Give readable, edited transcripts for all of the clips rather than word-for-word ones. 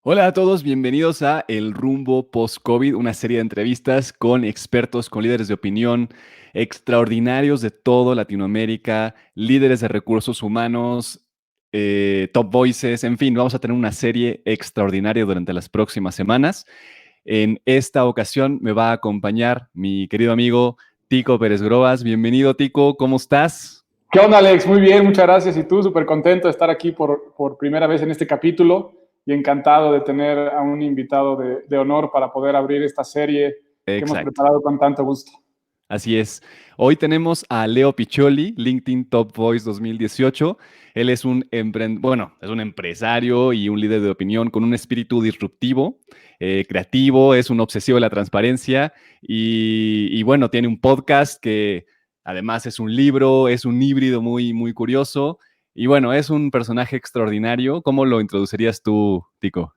Hola a todos, bienvenidos a El Rumbo Post-COVID, una serie de entrevistas con expertos, con líderes de opinión extraordinarios de toda Latinoamérica, líderes de recursos humanos, top voices, en fin, vamos a tener una serie extraordinaria durante las próximas semanas. En esta ocasión me va a acompañar mi querido amigo Tico Pérez Grobas. Bienvenido, Tico, ¿cómo estás? ¿Qué onda, Alex? Muy bien, muchas gracias. Y tú, súper contento de estar aquí por primera vez en este capítulo y encantado de tener a un invitado de honor para poder abrir esta serie que hemos Exacto. preparado con tanto gusto. Así es. Hoy tenemos a Leo Piccioli, LinkedIn Top Voice 2018. Él es es un empresario y un líder de opinión con un espíritu disruptivo, creativo, es un obsesivo de la transparencia y bueno, tiene un podcast que además es un libro, es un híbrido muy, muy curioso y bueno, es un personaje extraordinario. ¿Cómo lo introducirías tú, Tico?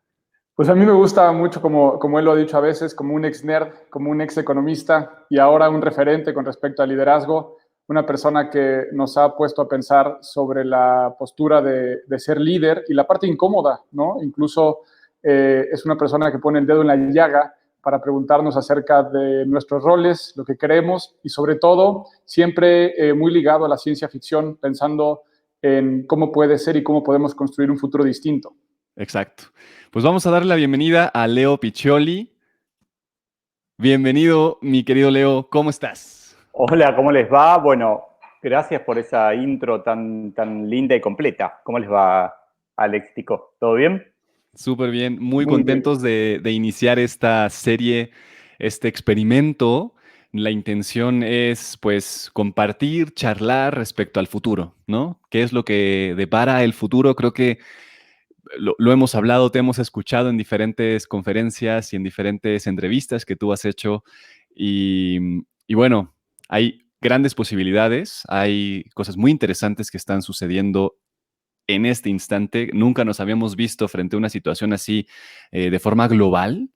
Pues a mí me gusta mucho, como él lo ha dicho a veces, como un ex nerd, como un ex economista y ahora un referente con respecto al liderazgo, una persona que nos ha puesto a pensar sobre la postura de ser líder y la parte incómoda, ¿no? Incluso es una persona que pone el dedo en la llaga para preguntarnos acerca de nuestros roles, lo que queremos y sobre todo siempre muy ligado a la ciencia ficción, pensando en cómo puede ser y cómo podemos construir un futuro distinto. Exacto. Pues vamos a darle la bienvenida a Leo Piccioli. Bienvenido, mi querido Leo, ¿cómo estás? Hola, ¿cómo les va? Bueno, gracias por esa intro tan linda y completa. ¿Cómo les va, Alex Tico? ¿Todo bien? Súper bien, muy Muy bien. contentos de iniciar esta serie, este experimento. La intención es, pues, compartir, charlar respecto al futuro, ¿no? ¿Qué es lo que depara el futuro? Creo que lo hemos hablado, te hemos escuchado en diferentes conferencias y en diferentes entrevistas que tú has hecho. Y bueno, hay grandes posibilidades, hay cosas muy interesantes que están sucediendo en este instante. Nunca nos habíamos visto frente a una situación así de forma global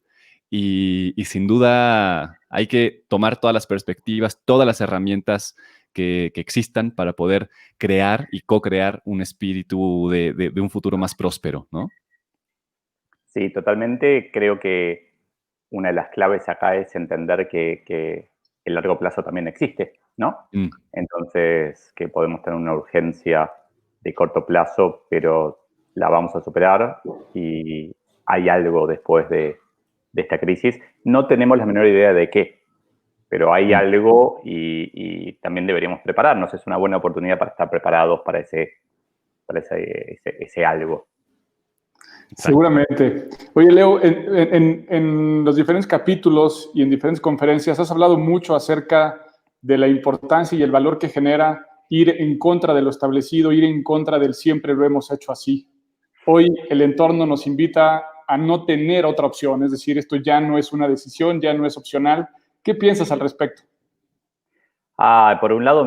y sin duda hay que tomar todas las perspectivas, todas las herramientas que existan para poder crear y co-crear un espíritu de un futuro más próspero, ¿no? Sí, totalmente. Creo que una de las claves acá es entender que el largo plazo también existe, ¿no? Mm, Entonces, que podemos tener una urgencia de corto plazo, pero la vamos a superar y hay algo después de esta crisis. No tenemos la menor idea de qué, pero hay mm. algo y también deberíamos prepararnos. Es una buena oportunidad para estar preparados para ese algo. Exacto. Seguramente. Oye, Leo, en los diferentes capítulos y en diferentes conferencias has hablado mucho acerca de la importancia y el valor que genera ir en contra de lo establecido, ir en contra del siempre lo hemos hecho así. Hoy el entorno nos invita a no tener otra opción, es decir, esto ya no es una decisión, ya no es opcional. ¿Qué piensas al respecto? Por un lado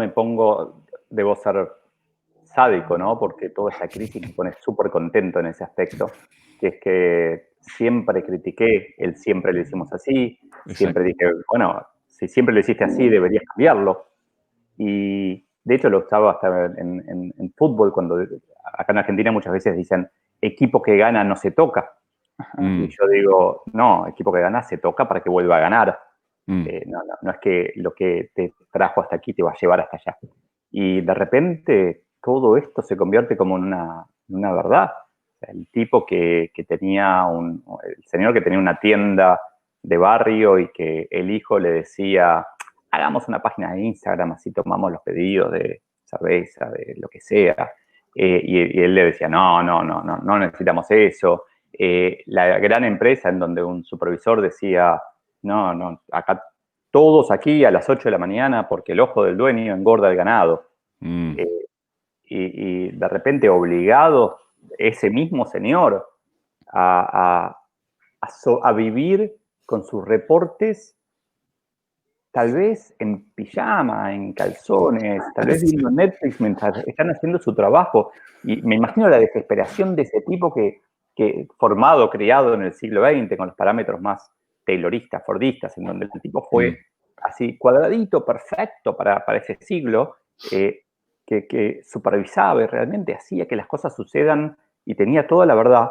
debo ser sádico, ¿no? Porque toda esta crisis me pone súper contento en ese aspecto, que es que siempre critiqué el siempre lo hicimos así, siempre Exacto. dije, bueno, si siempre lo hiciste así, deberías cambiarlo. Y de hecho lo estaba hasta en fútbol, cuando acá en Argentina muchas veces dicen, equipo que gana no se toca. Y Mm, yo digo, no, equipo que gana se toca para que vuelva a ganar. mm. No es que lo que te trajo hasta aquí te va a llevar hasta allá. Y de repente todo esto se convierte como en una verdad. O sea, el tipo que tenía el señor que tenía una tienda de barrio y que el hijo le decía, hagamos una página de Instagram, así tomamos los pedidos de cerveza, de lo que sea. Y él le decía, no necesitamos eso. La gran empresa en donde un supervisor decía, no, acá todos aquí a las 8 de la mañana porque el ojo del dueño engorda el ganado. Mm, Eh, y de repente obligado ese mismo señor a, a vivir con sus reportes, tal vez en pijama, en calzones, tal vez sí. viendo Netflix mientras están haciendo su trabajo. Y me imagino la desesperación de ese tipo que formado, criado en el siglo XX, con los parámetros más tayloristas, fordistas, en donde el tipo fue Mm, así cuadradito, perfecto para ese siglo, que supervisaba y realmente hacía que las cosas sucedan y tenía toda la verdad.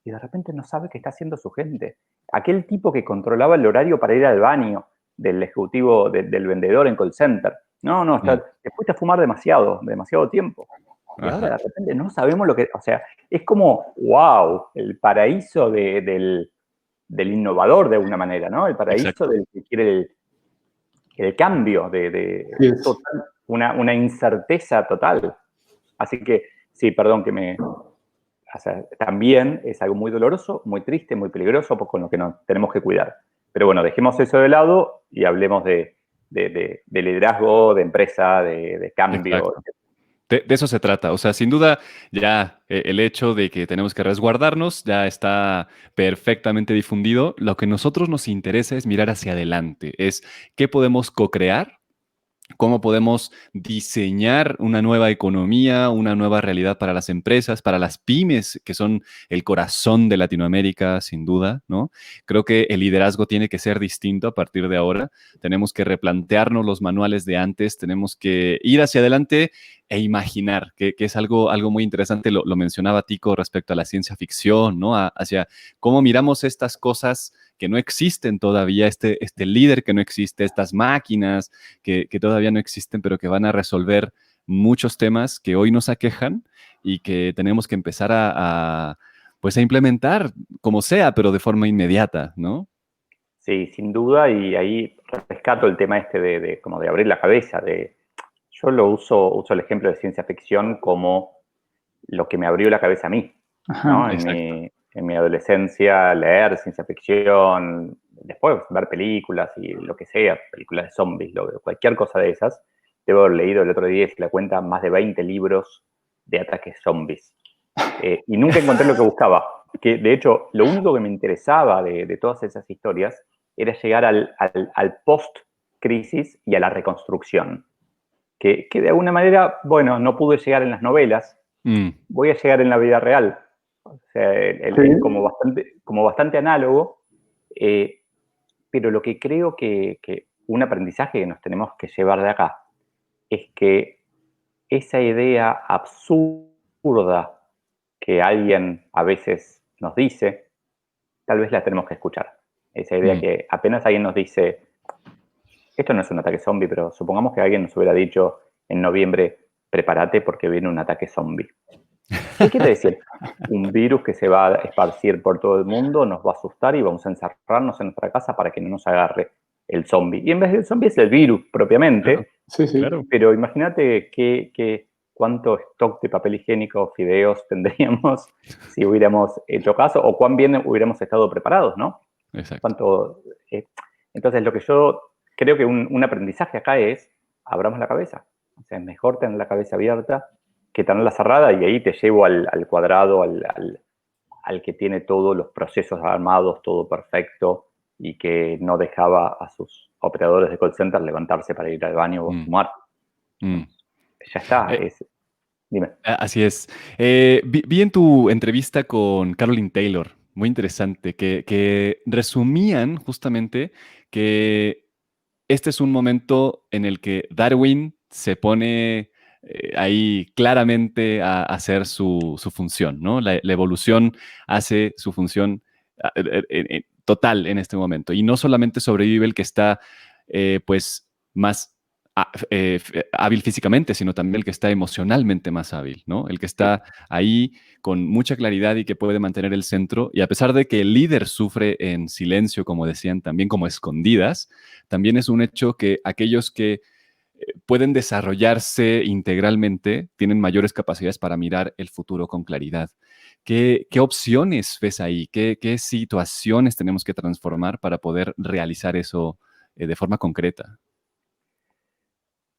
y de repente no sabe qué está haciendo su gente. Aquel tipo que controlaba el horario para ir al baño del ejecutivo, del vendedor en call center. No, te fuiste a fumar demasiado tiempo. Y ahora de repente no sabemos lo que... O sea, es como, wow, el paraíso del innovador de alguna manera, ¿no? El paraíso Exacto. del que quiere el cambio, Yes. total, una incerteza total. Así que, sí, perdón que me... O sea, también es algo muy doloroso, muy triste, muy peligroso, con lo que nos tenemos que cuidar. Pero bueno, dejemos eso de lado y hablemos de liderazgo, de empresa, de cambio. Exacto. De eso se trata. O sea, sin duda, ya el hecho de que tenemos que resguardarnos ya está perfectamente difundido. Lo que a nosotros nos interesa es mirar hacia adelante, es qué podemos co-crear, cómo podemos diseñar una nueva economía, una nueva realidad para las empresas, para las pymes, que son el corazón de Latinoamérica, sin duda, ¿no? Creo que el liderazgo tiene que ser distinto a partir de ahora. Tenemos que replantearnos los manuales de antes, tenemos que ir hacia adelante e imaginar, que es algo muy interesante. Lo mencionaba Tico respecto a la ciencia ficción, ¿no? Hacia cómo miramos estas cosas que no existen todavía, este líder que no existe, estas máquinas que todavía no existen, pero que van a resolver muchos temas que hoy nos aquejan y que tenemos que empezar pues a implementar como sea, pero de forma inmediata, ¿no? Sí, sin duda, y ahí rescato el tema este como de abrir la cabeza. Yo uso el ejemplo de ciencia ficción como lo que me abrió la cabeza a mí, ¿no? Ajá. En mi adolescencia, leer ciencia ficción, después ver películas y lo que sea, películas de zombies, cualquier cosa de esas. Debo haber leído el otro día, si la cuenta, más de 20 libros de ataques zombies. Y nunca encontré lo que buscaba. Que, de hecho, lo único que me interesaba de todas esas historias era llegar al post-crisis y a la reconstrucción. Que de alguna manera, bueno, no pude llegar en las novelas, voy a llegar en la vida real. O sea, Sí. como bastante análogo, pero lo que creo que un aprendizaje que nos tenemos que llevar de acá es que esa idea absurda que alguien a veces nos dice, tal vez la tenemos que escuchar. Esa idea que apenas alguien nos dice, esto no es un ataque zombie, pero supongamos que alguien nos hubiera dicho en noviembre, prepárate porque viene un ataque zombie. ¿Qué quiere decir? Un virus que se va a esparcir por todo el mundo, nos va a asustar y vamos a encerrarnos en nuestra casa para que no nos agarre el zombie. Y en vez del zombie es el virus propiamente. Claro, Sí, sí. claro. Pero imagínate cuánto stock de papel higiénico, fideos tendríamos si hubiéramos hecho caso o cuán bien hubiéramos estado preparados, ¿no? Exacto. Entonces, lo que yo creo que un aprendizaje acá es, abramos la cabeza. O sea, es mejor tener la cabeza abierta que tenerla cerrada y ahí te llevo al cuadrado, al que tiene todos los procesos armados, todo perfecto y que no dejaba a sus operadores de call center levantarse para ir al baño o fumar. Ya está, dime. Así es. Vi en tu entrevista con Caroline Taylor, muy interesante, que resumían justamente que este es un momento en el que Darwin se pone ahí claramente a hacer su función, ¿no? La evolución hace su función total en este momento. Y no solamente sobrevive el que está, pues, más hábil físicamente, sino también el que está emocionalmente más hábil, ¿no? El que está ahí con mucha claridad y que puede mantener el centro. Y a pesar de que el líder sufre en silencio, como decían, también como escondidas, también es un hecho que aquellos que pueden desarrollarse integralmente tienen mayores capacidades para mirar el futuro con claridad. ¿Qué opciones ves ahí? ¿Qué situaciones tenemos que transformar para poder realizar eso de forma concreta?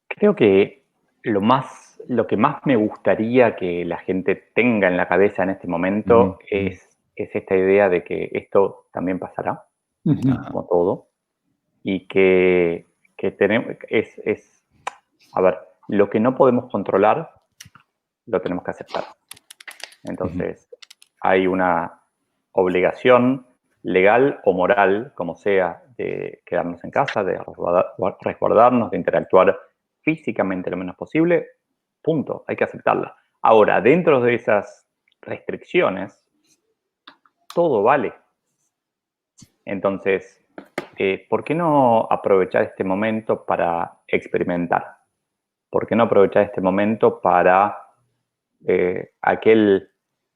Creo que lo que más me gustaría que la gente tenga en la cabeza en este momento es esta idea de que esto también pasará, Ajá. como todo, y que tenemos, a ver, lo que no podemos controlar, lo tenemos que aceptar. Entonces, hay una obligación legal o moral, como sea, de quedarnos en casa, de resguardarnos, de interactuar físicamente lo menos posible, punto, hay que aceptarla. Ahora, dentro de esas restricciones, todo vale. Entonces, ¿por qué no aprovechar este momento para experimentar? ¿Por qué no aprovechar este momento para aquel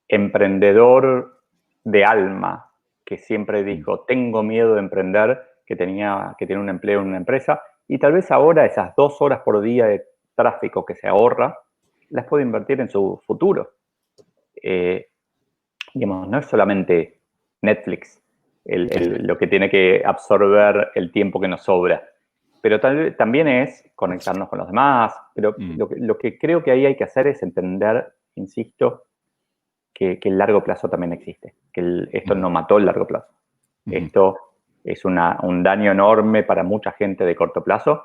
emprendedor de alma que siempre dijo, tengo miedo de emprender, que tiene un empleo en una empresa, y tal vez ahora esas 2 horas por día de tráfico que se ahorra, las puede invertir en su futuro? Digamos, no es solamente Netflix lo que tiene que absorber el tiempo que nos sobra, pero también es conectarnos con los demás. Pero lo que creo que ahí hay que hacer es entender, insisto, que el largo plazo también existe, que esto no mató el largo plazo. Esto es un daño enorme para mucha gente de corto plazo.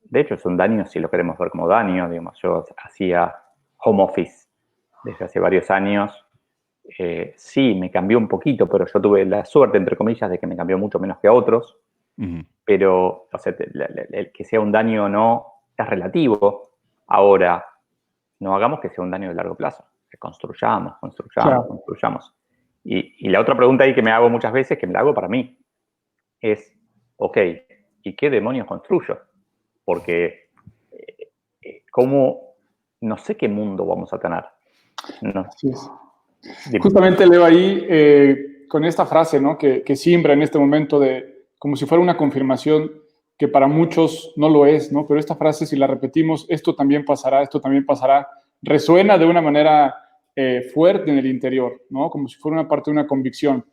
De hecho, es un daño si lo queremos ver como daño. Digamos, yo hacía home office desde hace varios años. Sí, me cambió un poquito, pero yo tuve la suerte, entre comillas, de que me cambió mucho menos que a otros. Pero, o sea, el que sea un daño o no es relativo. Ahora, no hagamos que sea un daño de largo plazo. Que construyamos. Y la otra pregunta ahí que me hago muchas veces, que me la hago para mí, es, ok, ¿y qué demonios construyo? Porque, ¿cómo? No sé qué mundo vamos a tener. No. Así es. Justamente leo ahí con esta frase, ¿no? que siembra en este momento como si fuera una confirmación que para muchos no lo es, ¿no? Pero esta frase, si la repetimos, esto también pasará, resuena de una manera fuerte en el interior, ¿no? Como si fuera una parte de una convicción.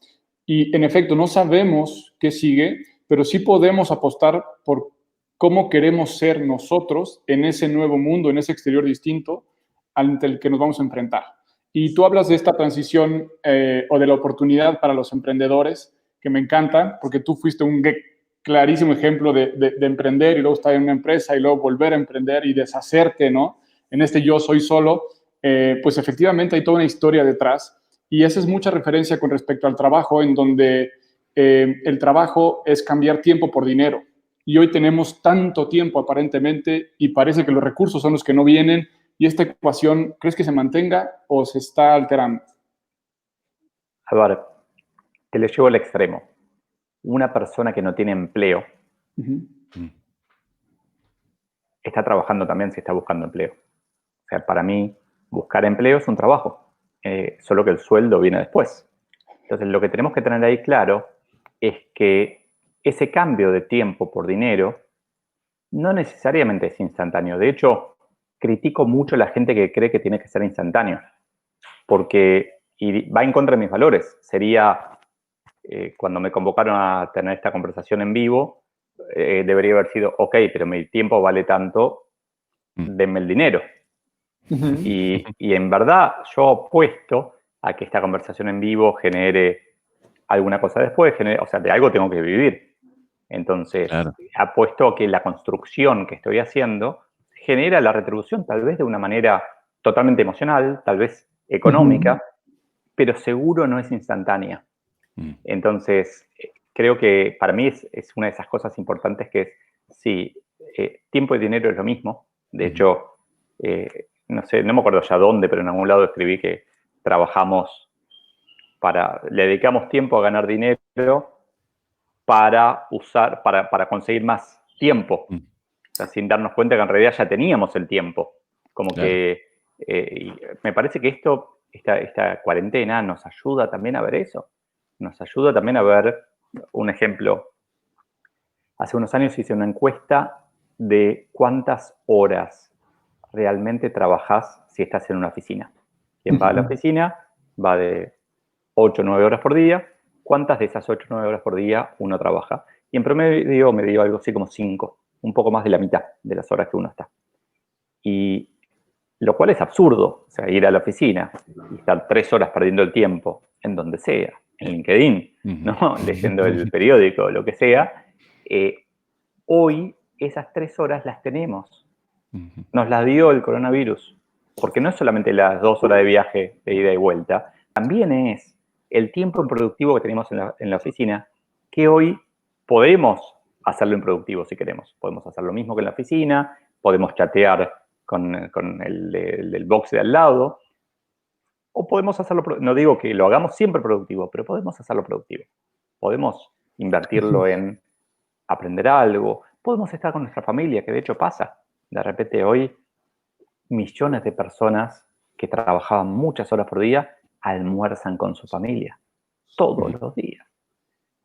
Y en efecto, no sabemos qué sigue, pero sí podemos apostar por cómo queremos ser nosotros en ese nuevo mundo, en ese exterior distinto ante el que nos vamos a enfrentar. Y tú hablas de esta transición o de la oportunidad para los emprendedores, que me encanta, porque tú fuiste un clarísimo ejemplo de emprender y luego estar en una empresa y luego volver a emprender y deshacerte, ¿no? En este yo soy solo, pues efectivamente hay toda una historia detrás y esa es mucha referencia con respecto al trabajo, en donde el trabajo es cambiar tiempo por dinero. Y hoy tenemos tanto tiempo aparentemente y parece que los recursos son los que no vienen. ¿Y esta ecuación crees que se mantenga o se está alterando? A ver, te lo llevo al extremo. Una persona que no tiene empleo está trabajando también si está buscando empleo. O sea, para mí, buscar empleo es un trabajo, solo que el sueldo viene después. Entonces, lo que tenemos que tener ahí claro es que ese cambio de tiempo por dinero no necesariamente es instantáneo. De hecho, critico mucho a la gente que cree que tiene que ser instantáneo, porque y va en contra de mis valores. Sería, cuando me convocaron a tener esta conversación en vivo, debería haber sido, ok, pero mi tiempo vale tanto, denme el dinero. Y en verdad yo apuesto a que esta conversación en vivo genere alguna cosa después, o sea, de algo tengo que vivir. Entonces, apuesto a que la construcción que estoy haciendo genera la retribución tal vez de una manera totalmente emocional, tal vez económica, pero seguro no es instantánea. Entonces, creo que para mí es una de esas cosas importantes que es, sí, tiempo y dinero es lo mismo. De hecho, no sé, no me acuerdo ya dónde, pero en algún lado escribí que le dedicamos tiempo a ganar dinero para conseguir más tiempo. O sea, sin darnos cuenta que en realidad ya teníamos el tiempo. Como que y me parece que esta cuarentena nos ayuda también a ver eso. Nos ayuda también a ver un ejemplo. Hace unos años hice una encuesta de cuántas horas realmente trabajás si estás en una oficina. Quien va a la oficina va de 8 o 9 horas por día. ¿Cuántas de esas 8 o 9 horas por día uno trabaja? Y en promedio me dio algo así como 5, un poco más de la mitad de las horas que uno está. Y lo cual es absurdo, o sea, ir a la oficina y estar 3 horas perdiendo el tiempo en donde sea, en LinkedIn, ¿no? Leyendo el periódico, lo que sea. Hoy esas 3 horas las tenemos. Nos las dio el coronavirus. Porque no es solamente las 2 horas de viaje de ida y vuelta, también es el tiempo improductivo que tenemos en la oficina, que hoy podemos hacerlo improductivo si queremos. Podemos hacer lo mismo que en la oficina, podemos chatear con el del box de al lado, o podemos hacerlo, no digo que lo hagamos siempre productivo, pero podemos hacerlo productivo. Podemos invertirlo en aprender algo, podemos estar con nuestra familia, que de hecho pasa. De repente hoy millones de personas que trabajaban muchas horas por día almuerzan con su familia todos los días.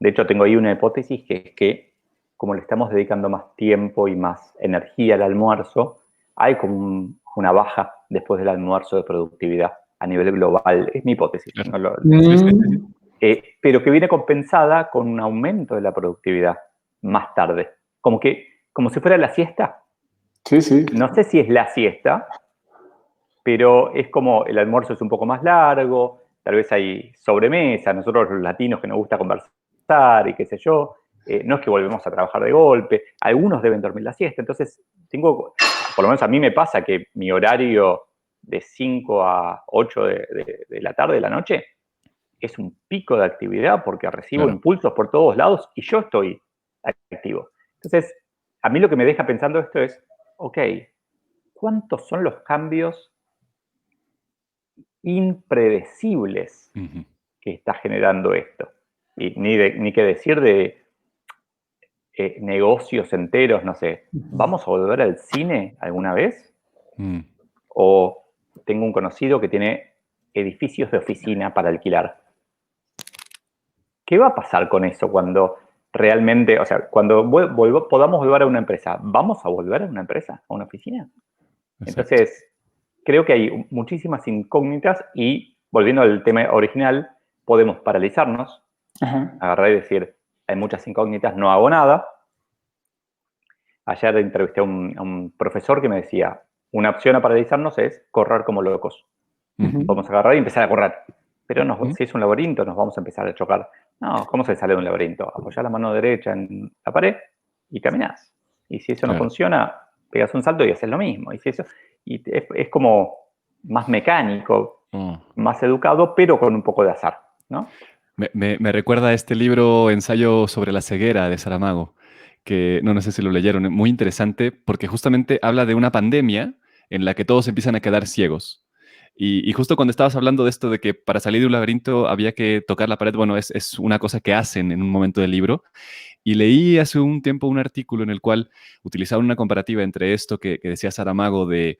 De hecho, tengo ahí una hipótesis que es que como le estamos dedicando más tiempo y más energía al almuerzo, hay como una baja después del almuerzo de productividad a nivel global. Es mi hipótesis. Claro. Pero que viene compensada con un aumento de la productividad más tarde. Como si fuera la siesta. Sí, sí. No sé si es la siesta, pero es como el almuerzo es un poco más largo, tal vez hay sobremesa, nosotros los latinos que nos gusta conversar y qué sé yo, no es que volvemos a trabajar de golpe, algunos deben dormir la siesta, entonces por lo menos a mí me pasa que mi horario de 5 a 8 de la tarde, de la noche, es un pico de actividad porque recibo impulsos por todos lados y yo estoy activo. Entonces, a mí lo que me deja pensando esto es, ok, ¿cuántos son los cambios impredecibles que está generando esto? Y ni que decir de negocios enteros, no sé, ¿vamos a volver al cine alguna vez? O tengo un conocido que tiene edificios de oficina para alquilar. ¿Qué va a pasar con eso cuando realmente, o sea, cuando podamos volver a una empresa? ¿Vamos a volver a una empresa, a una oficina? Exacto. Entonces, creo que hay muchísimas incógnitas y, volviendo al tema original, podemos paralizarnos, agarrar y decir, hay muchas incógnitas, no hago nada. Ayer entrevisté a un profesor que me decía, una opción a paralizarnos es correr como locos. Vamos a agarrar y empezar a correr. Pero si es un laberinto, nos vamos a empezar a chocar. No, ¿cómo se sale de un laberinto? Apoyar la mano derecha en la pared y caminás. Y si eso no funciona, pegas un salto y haces lo mismo. Y es como más mecánico, más educado, pero con un poco de azar, ¿no? Me recuerda a este libro, Ensayo sobre la ceguera, de Saramago, que no sé si lo leyeron, muy interesante, porque justamente habla de una pandemia en la que todos empiezan a quedar ciegos. Y justo cuando estabas hablando de esto de que para salir de un laberinto había que tocar la pared, bueno, es una cosa que hacen en un momento del libro. Y leí hace un tiempo un artículo en el cual utilizaban una comparativa entre esto que decía Saramago de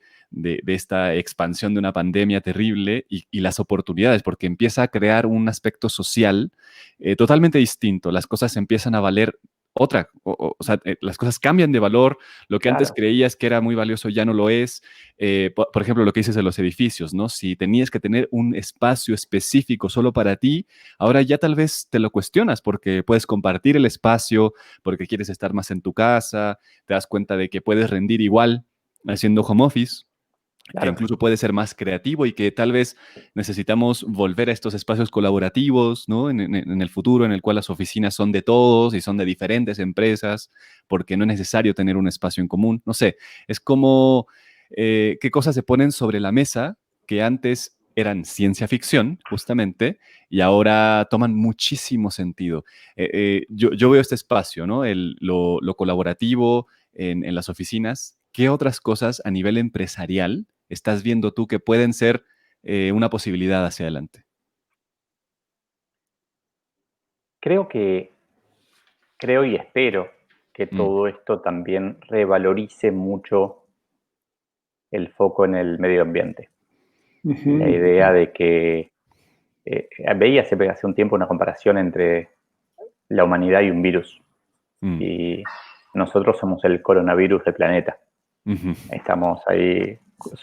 esta expansión de una pandemia terrible y las oportunidades, porque empieza a crear un aspecto social totalmente distinto. Las cosas empiezan a valer o sea, las cosas cambian de valor, lo que antes creías que era muy valioso ya no lo es. Por ejemplo, lo que dices de los edificios, ¿no? Si tenías que tener un espacio específico solo para ti, ahora ya tal vez te lo cuestionas porque puedes compartir el espacio, porque quieres estar más en tu casa, te das cuenta de que puedes rendir igual haciendo home office. Que incluso puede ser más creativo y que tal vez necesitamos volver a estos espacios colaborativos, ¿no? En el futuro, en el cual las oficinas son de todos y son de diferentes empresas, porque no es necesario tener un espacio en común. No sé, es como qué cosas se ponen sobre la mesa que antes eran ciencia ficción, justamente, y ahora toman muchísimo sentido. Yo veo este espacio, ¿no? Lo colaborativo en las oficinas. ¿Qué otras cosas a nivel empresarial estás viendo tú que pueden ser una posibilidad hacia adelante? Creo y espero que todo esto también revalorice mucho el foco en el medio ambiente. La idea de que veía hace un tiempo una comparación entre la humanidad y un virus. Y nosotros somos el coronavirus del planeta. Estamos ahí,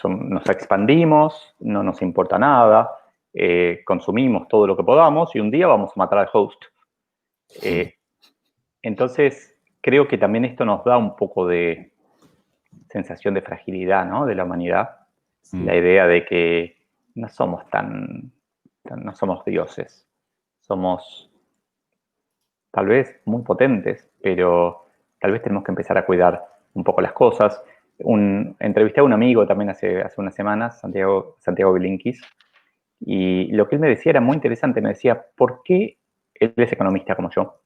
nos expandimos, no nos importa nada, consumimos todo lo que podamos y un día vamos a matar al host. Entonces, creo que también esto nos da un poco de sensación de fragilidad, ¿no? De la humanidad. La idea de que no somos no somos dioses. Somos tal vez muy potentes, pero tal vez tenemos que empezar a cuidar un poco las cosas. Entrevisté a un amigo también hace unas semanas, Santiago Bilinkis, y lo que él me decía era muy interesante. Me decía, ¿por qué, él es economista como yo,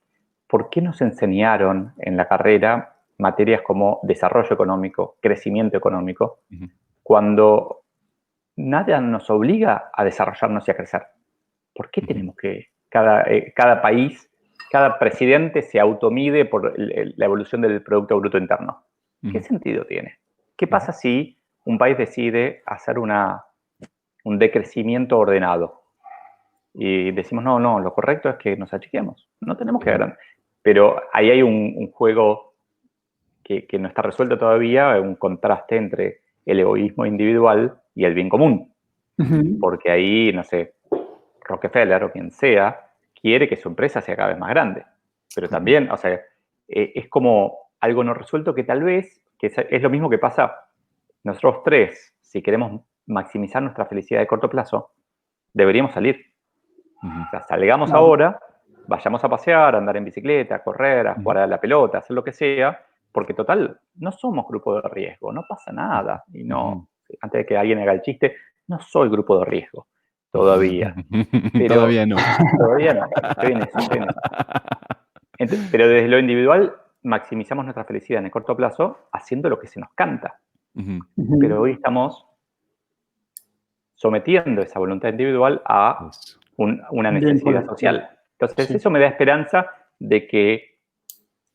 por qué nos enseñaron en la carrera materias como desarrollo económico, crecimiento económico, cuando nada nos obliga a desarrollarnos y a crecer. ¿Por qué tenemos que cada país, cada presidente se automide por la evolución del Producto Bruto Interno? ¿Qué sentido tiene? ¿Qué pasa si un país decide hacer un decrecimiento ordenado? Y decimos, no, lo correcto es que nos achiquemos. No tenemos que agrandar. Pero ahí hay un juego que no está resuelto todavía, un contraste entre el egoísmo individual y el bien común. Porque ahí, no sé, Rockefeller o quien sea, quiere que su empresa sea cada vez más grande. Pero también, o sea, es como algo no resuelto que tal vez, que es lo mismo que pasa nosotros tres, si queremos maximizar nuestra felicidad de corto plazo, deberíamos salir. O sea, salgamos ahora, vayamos a pasear, a andar en bicicleta, a correr, a jugar a la pelota, a hacer lo que sea, porque total, no somos grupo de riesgo, no pasa nada. Y no, antes de que alguien haga el chiste, no soy grupo de riesgo, todavía. Pero, todavía no. Todavía no, estoy en eso. Pero desde lo individual, maximizamos nuestra felicidad en el corto plazo haciendo lo que se nos canta. Pero hoy estamos sometiendo esa voluntad individual a una necesidad social. Entonces, eso me da esperanza de que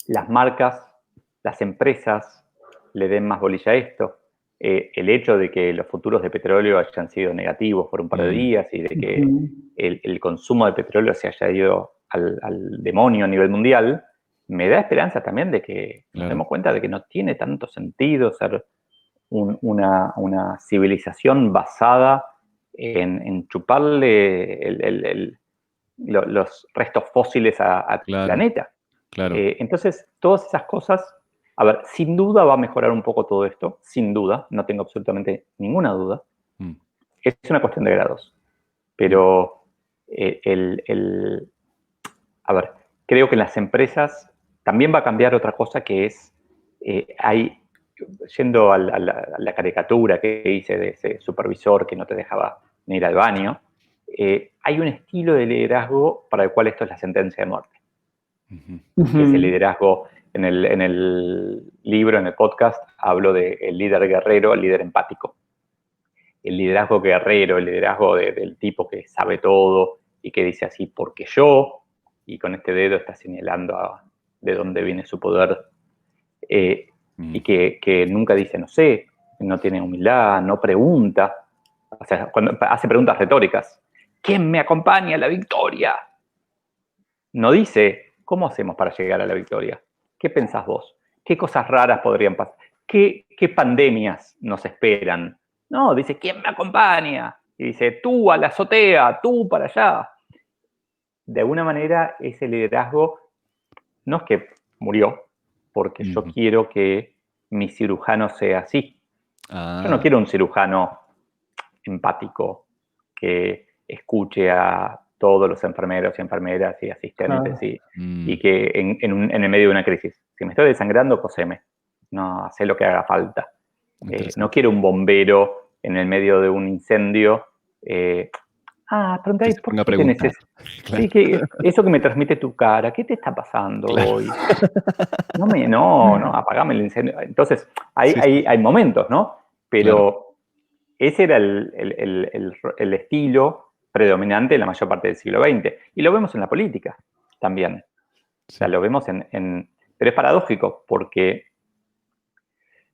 las marcas, las empresas le den más bolilla a esto. El hecho de que los futuros de petróleo hayan sido negativos por un par de días y de que el consumo de petróleo se haya ido al demonio a nivel mundial, me da esperanza también de que nos demos cuenta de que no tiene tanto sentido ser una civilización basada en chuparle los restos fósiles al planeta. Entonces, todas esas cosas, a ver, sin duda va a mejorar un poco todo esto, sin duda, no tengo absolutamente ninguna duda. Es una cuestión de grados. Pero, a ver, creo que en las empresas también va a cambiar otra cosa que es, yendo a la caricatura que hice de ese supervisor que no te dejaba ni ir al baño, hay un estilo de liderazgo para el cual esto es la sentencia de muerte. Que es el liderazgo, en el libro, en el podcast, hablo del líder guerrero, el líder empático. El liderazgo guerrero, el liderazgo del tipo que sabe todo y que dice así, porque yo, y con este dedo está señalando de dónde viene su poder, y que nunca dice no sé, no tiene humildad, no pregunta, o sea, cuando hace preguntas retóricas. ¿Quién me acompaña a la victoria? No dice, ¿cómo hacemos para llegar a la victoria? ¿Qué pensás vos? ¿Qué cosas raras podrían pasar? ¿Qué pandemias nos esperan? No, dice, ¿quién me acompaña? Y dice, tú a la azotea, tú para allá. De alguna manera, ese liderazgo no es que murió, porque yo quiero que mi cirujano sea así. Yo no quiero un cirujano empático que escuche a todos los enfermeros y enfermeras y asistentes y que en el medio de una crisis, si me estoy desangrando, coseme. No, hace lo que haga falta. No quiero un bombero en el medio de un incendio. Preguntáis, ¿por qué tenés eso? Claro. Sí, eso que me transmite tu cara, ¿qué te está pasando hoy? No, apagame el incendio. Entonces, hay momentos, ¿no? Pero ese era el estilo predominante en la mayor parte del siglo XX. Y lo vemos en la política también. O sea, lo vemos pero es paradójico, porque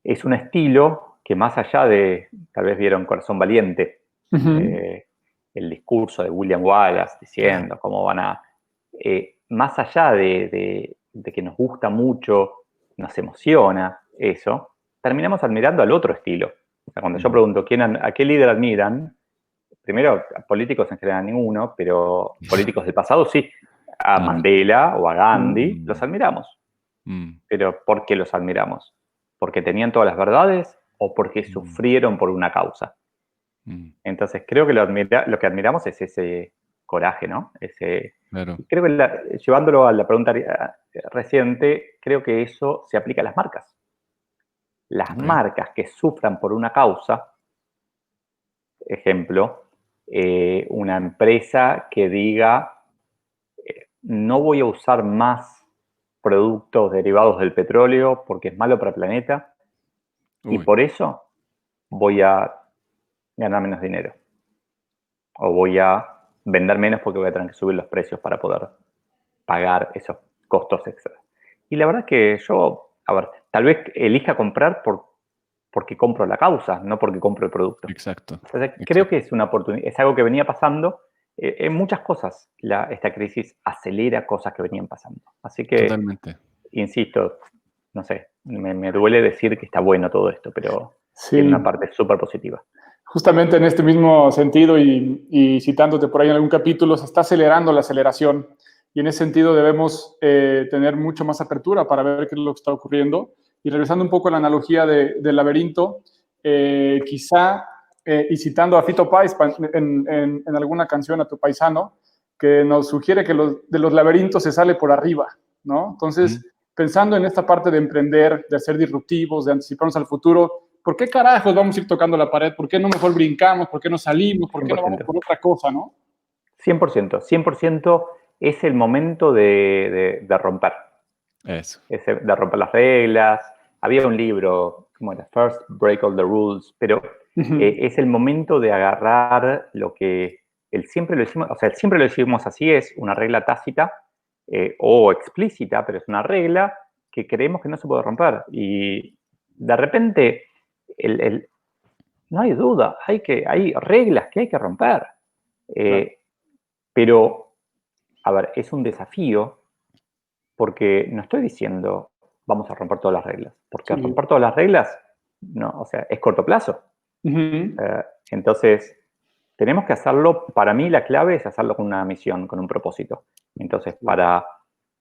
es un estilo que más allá de, tal vez vieron Corazón Valiente, el discurso de William Wallace diciendo cómo van a... más allá de que nos gusta mucho, nos emociona eso, terminamos admirando al otro estilo. O sea, cuando yo pregunto a qué líder admiran, primero, políticos en general ninguno, pero políticos del pasado sí. A Mandela o a Gandhi los admiramos. Pero ¿por qué los admiramos? ¿Porque tenían todas las verdades o porque sufrieron por una causa? Entonces, creo que lo que admiramos es ese coraje, ¿no? Creo que llevándolo a la pregunta reciente, creo que eso se aplica a las marcas. Las marcas que sufran por una causa, ejemplo, una empresa que diga, no voy a usar más productos derivados del petróleo porque es malo para el planeta y por eso voy a ganar menos dinero. O voy a vender menos porque voy a tener que subir los precios para poder pagar esos costos extras. Y la verdad es que yo, tal vez elija comprar porque compro la causa, no porque compro el producto. Exacto. O sea, creo que es una oportunidad, es algo que venía pasando. En muchas cosas, esta crisis acelera cosas que venían pasando. Así que, Totalmente. insisto, no sé, me duele decir que está bueno todo esto, pero Sí. tiene una parte súper positiva. Justamente en este mismo sentido y citándote por ahí en algún capítulo, se está acelerando la aceleración y en ese sentido debemos tener mucho más apertura para ver qué es lo que está ocurriendo. Y regresando un poco a la analogía del laberinto, quizá, y citando a Fito Páez en alguna canción a tu paisano, que nos sugiere que de los laberintos se sale por arriba, ¿no? Entonces, pensando en esta parte de emprender, de ser disruptivos, de anticiparnos al futuro, ¿por qué carajos vamos a ir tocando la pared? ¿Por qué no mejor brincamos? ¿Por qué no salimos? ¿Por qué no vamos por otra cosa, no? 100%. 100% es el momento de romper. Eso. De romper las reglas. Había un libro, ¿cómo era? First Break All the Rules, pero es el momento de agarrar lo que siempre lo hicimos, o sea, siempre lo hicimos así, es una regla tácita o explícita, pero es una regla que creemos que no se puede romper. Y de repente, no hay duda, hay reglas que hay que romper. Claro. Pero, a ver, es un desafío porque no estoy diciendo vamos a romper todas las reglas, porque romper todas las reglas, no, o sea, es corto plazo. Entonces, tenemos que hacerlo, para mí la clave es hacerlo con una misión, con un propósito. Entonces, para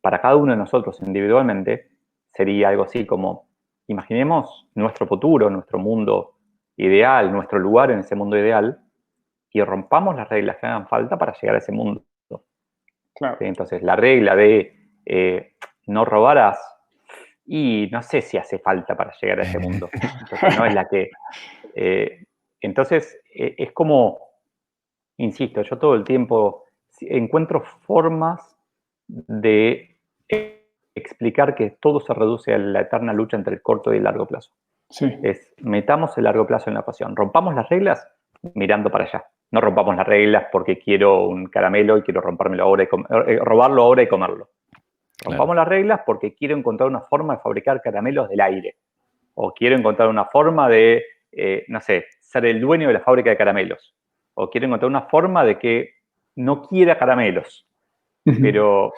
cada uno de nosotros individualmente, sería algo así como, imaginemos nuestro futuro, nuestro mundo ideal, nuestro lugar en ese mundo ideal, y rompamos las reglas que hagan falta para llegar a ese mundo. Claro. Entonces, la regla de no robarás, y no sé si hace falta para llegar a ese mundo. Entonces, no es la que... entonces, es como, insisto, yo todo el tiempo encuentro formas de explicar que todo se reduce a la eterna lucha entre el corto y el largo plazo. Sí. Metamos el largo plazo en la ecuación. Rompamos las reglas mirando para allá. No rompamos las reglas porque quiero un caramelo y quiero robarlo ahora y comerlo. Claro. Rompamos las reglas porque quiero encontrar una forma de fabricar caramelos del aire. O quiero encontrar una forma de, no sé, ser el dueño de la fábrica de caramelos. O quiero encontrar una forma de que no quiera caramelos. Pero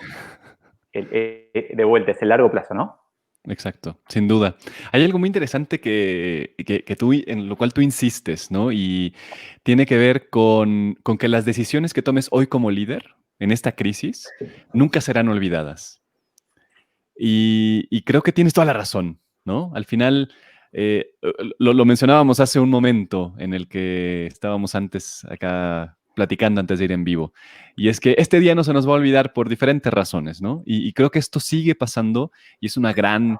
de vuelta, es el largo plazo, ¿no? Exacto, sin duda. Hay algo muy interesante en lo cual tú insistes, ¿no? Y tiene que ver con que las decisiones que tomes hoy como líder en esta crisis nunca serán olvidadas. Y creo que tienes toda la razón, ¿no? Al final, lo mencionábamos hace un momento en el que estábamos antes acá platicando antes de ir en vivo. Y es que este día no se nos va a olvidar por diferentes razones, ¿no? Y creo que esto sigue pasando y es una gran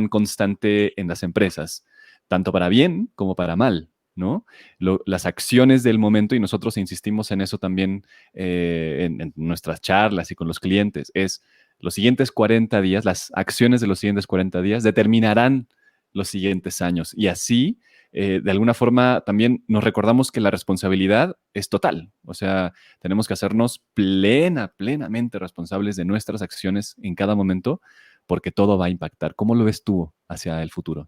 constante en las empresas, tanto para bien como para mal, ¿no? Las acciones del momento, y nosotros insistimos en eso también en nuestras charlas y con los clientes, es los siguientes 40 días, las acciones de los siguientes 40 días determinarán los siguientes años. Y así, de alguna forma, también nos recordamos que la responsabilidad es total. O sea, tenemos que hacernos plenamente responsables de nuestras acciones en cada momento, porque todo va a impactar. ¿Cómo lo ves tú hacia el futuro?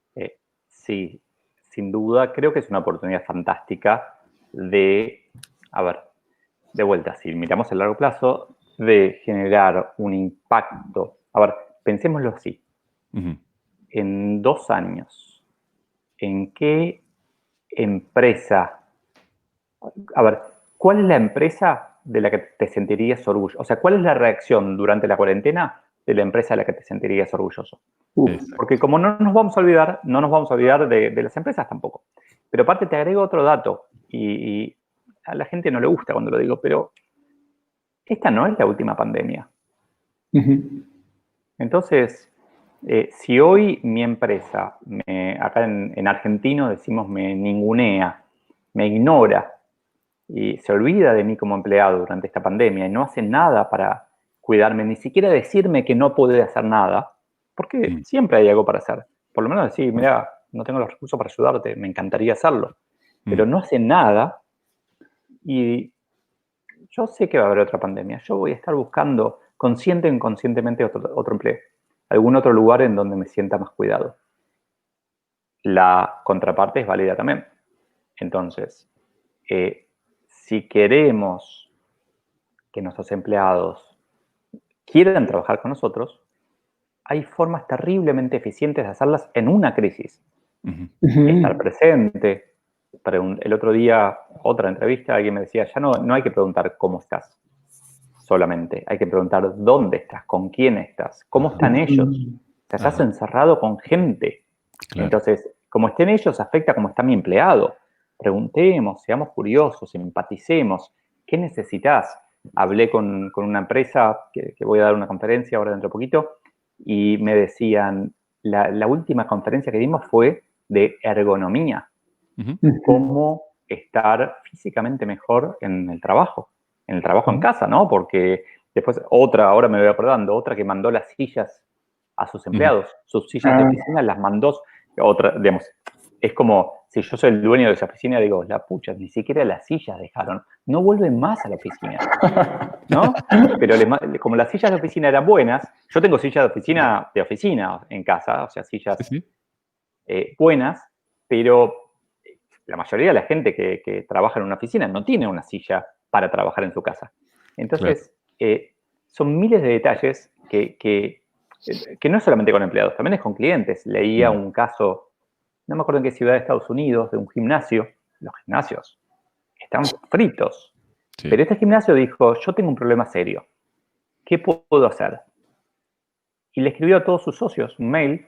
Sí, sin duda. Creo que es una oportunidad fantástica de vuelta, si miramos a largo plazo, de generar un impacto. Pensémoslo así. En 2 años, ¿en qué empresa? ¿Cuál es la empresa de la que te sentirías orgulloso? O sea, ¿cuál es la reacción durante la cuarentena de la empresa de la que te sentirías orgulloso? Porque como no nos vamos a olvidar de las empresas tampoco. Pero aparte te agrego otro dato, y a la gente no le gusta cuando lo digo, pero esta no es la última pandemia. Entonces, si hoy mi empresa, acá en argentino decimos me ningunea, me ignora y se olvida de mí como empleado durante esta pandemia y no hace nada para cuidarme, ni siquiera decirme que no puede hacer nada, porque siempre hay algo para hacer. Por lo menos decir, mira, no tengo los recursos para ayudarte, me encantaría hacerlo. pero no hacen nada. Y yo sé que va a haber otra pandemia. Yo voy a estar buscando consciente o inconscientemente otro empleo. Algún otro lugar en donde me sienta más cuidado. La contraparte es válida también. Entonces, si queremos que nuestros empleados quieran trabajar con nosotros, hay formas terriblemente eficientes de hacerlas en una crisis. Estar presente. El otro día, otra entrevista, alguien me decía, ya no hay que preguntar cómo estás solamente, hay que preguntar dónde estás, con quién estás, cómo están ellos. O sea, estás encerrado con gente. Claro. Entonces, como estén ellos, afecta cómo está mi empleado. Preguntemos, seamos curiosos, empaticemos. ¿Qué necesitas? Hablé con una empresa que voy a dar una conferencia ahora dentro de poquito y me decían, la última conferencia que dimos fue de ergonomía. Cómo estar físicamente mejor en el trabajo en casa, ¿no? Porque después ahora me voy acordando, otra que mandó las sillas a sus empleados, sus sillas de oficina las mandó, digamos, es como, si yo soy el dueño de esa oficina, digo, la pucha, ni siquiera las sillas dejaron, no vuelven más a la oficina, ¿no? Pero como las sillas de oficina eran buenas, yo tengo sillas de oficina en casa, o sea, sillas buenas, pero la mayoría de la gente que trabaja en una oficina no tiene una silla para trabajar en su casa. Entonces, son miles de detalles que no es solamente con empleados, también es con clientes. Leía un caso, no me acuerdo en qué ciudad de Estados Unidos, de un gimnasio. Los gimnasios están fritos. Sí. Pero este gimnasio dijo, yo tengo un problema serio. ¿Qué puedo hacer? Y le escribió a todos sus socios un mail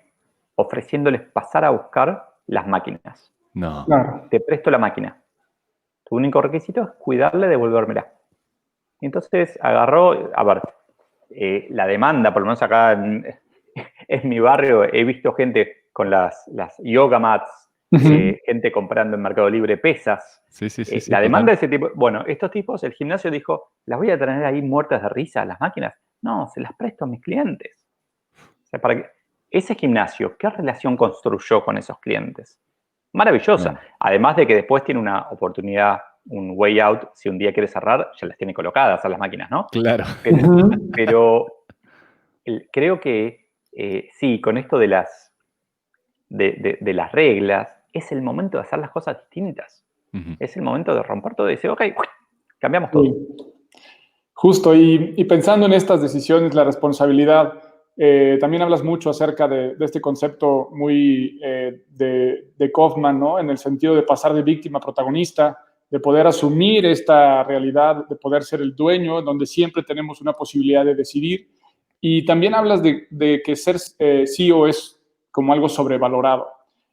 ofreciéndoles pasar a buscar las máquinas. No. Te presto la máquina. Tu único requisito es cuidarla y devolvérmela. Y entonces agarró, a ver, la demanda, por lo menos acá en mi barrio, he visto gente con las yoga mats, gente comprando en Mercado Libre pesas. Sí, la demanda de ese tipo, bueno, estos tipos, el gimnasio dijo, ¿las voy a tener ahí muertas de risa las máquinas? No, se las presto a mis clientes. O sea, para que ese gimnasio, ¿qué relación construyó con esos clientes? Maravillosa. Bueno. Además de que después tiene una oportunidad, un way out, si un día quiere cerrar, ya las tiene colocadas a las máquinas, ¿no? Claro. Pero creo que sí, con esto de las reglas, es el momento de hacer las cosas distintas. Es el momento de romper todo y decir, ok, cambiamos todo. Sí. Justo, y pensando en estas decisiones, la responsabilidad, también hablas mucho acerca de este concepto muy de Kaufman, ¿no? En el sentido de pasar de víctima a protagonista, de poder asumir esta realidad, de poder ser el dueño, donde siempre tenemos una posibilidad de decidir. Y también hablas de que ser CEO es como algo sobrevalorado.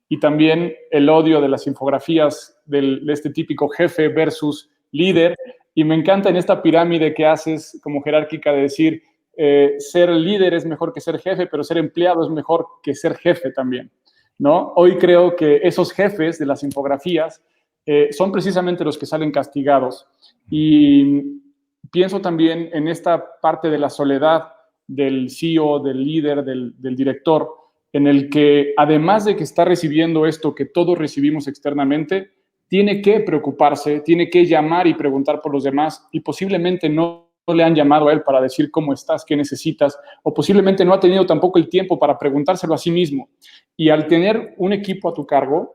Y también el odio de las infografías de este típico jefe versus líder. Y me encanta en esta pirámide que haces como jerárquica de decir, ser líder es mejor que ser jefe, pero ser empleado es mejor que ser jefe también, ¿no? Hoy creo que esos jefes de las infografías son precisamente los que salen castigados. Y pienso también en esta parte de la soledad del CEO, del líder, del director, en el que además de que está recibiendo esto que todos recibimos externamente, tiene que preocuparse, tiene que llamar y preguntar por los demás y posiblemente no le han llamado a él para decir cómo estás, qué necesitas, o posiblemente no ha tenido tampoco el tiempo para preguntárselo a sí mismo. Y al tener un equipo a tu cargo,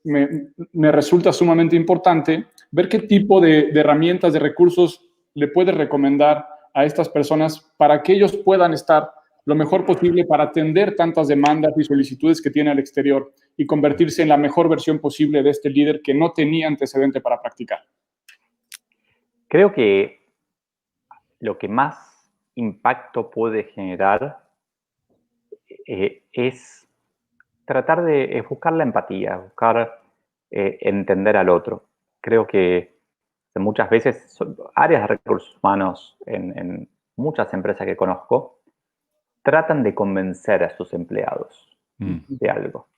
me resulta sumamente importante ver qué tipo de herramientas, de recursos le puedes recomendar a estas personas para que ellos puedan estar lo mejor posible para atender tantas demandas y solicitudes que tiene al exterior y convertirse en la mejor versión posible de este líder que no tenía antecedente para practicar. Creo que lo que más impacto puede generar es tratar de buscar la empatía, buscar entender al otro. Creo que muchas veces son áreas de recursos humanos en muchas empresas que conozco tratan de convencer a sus empleados de algo,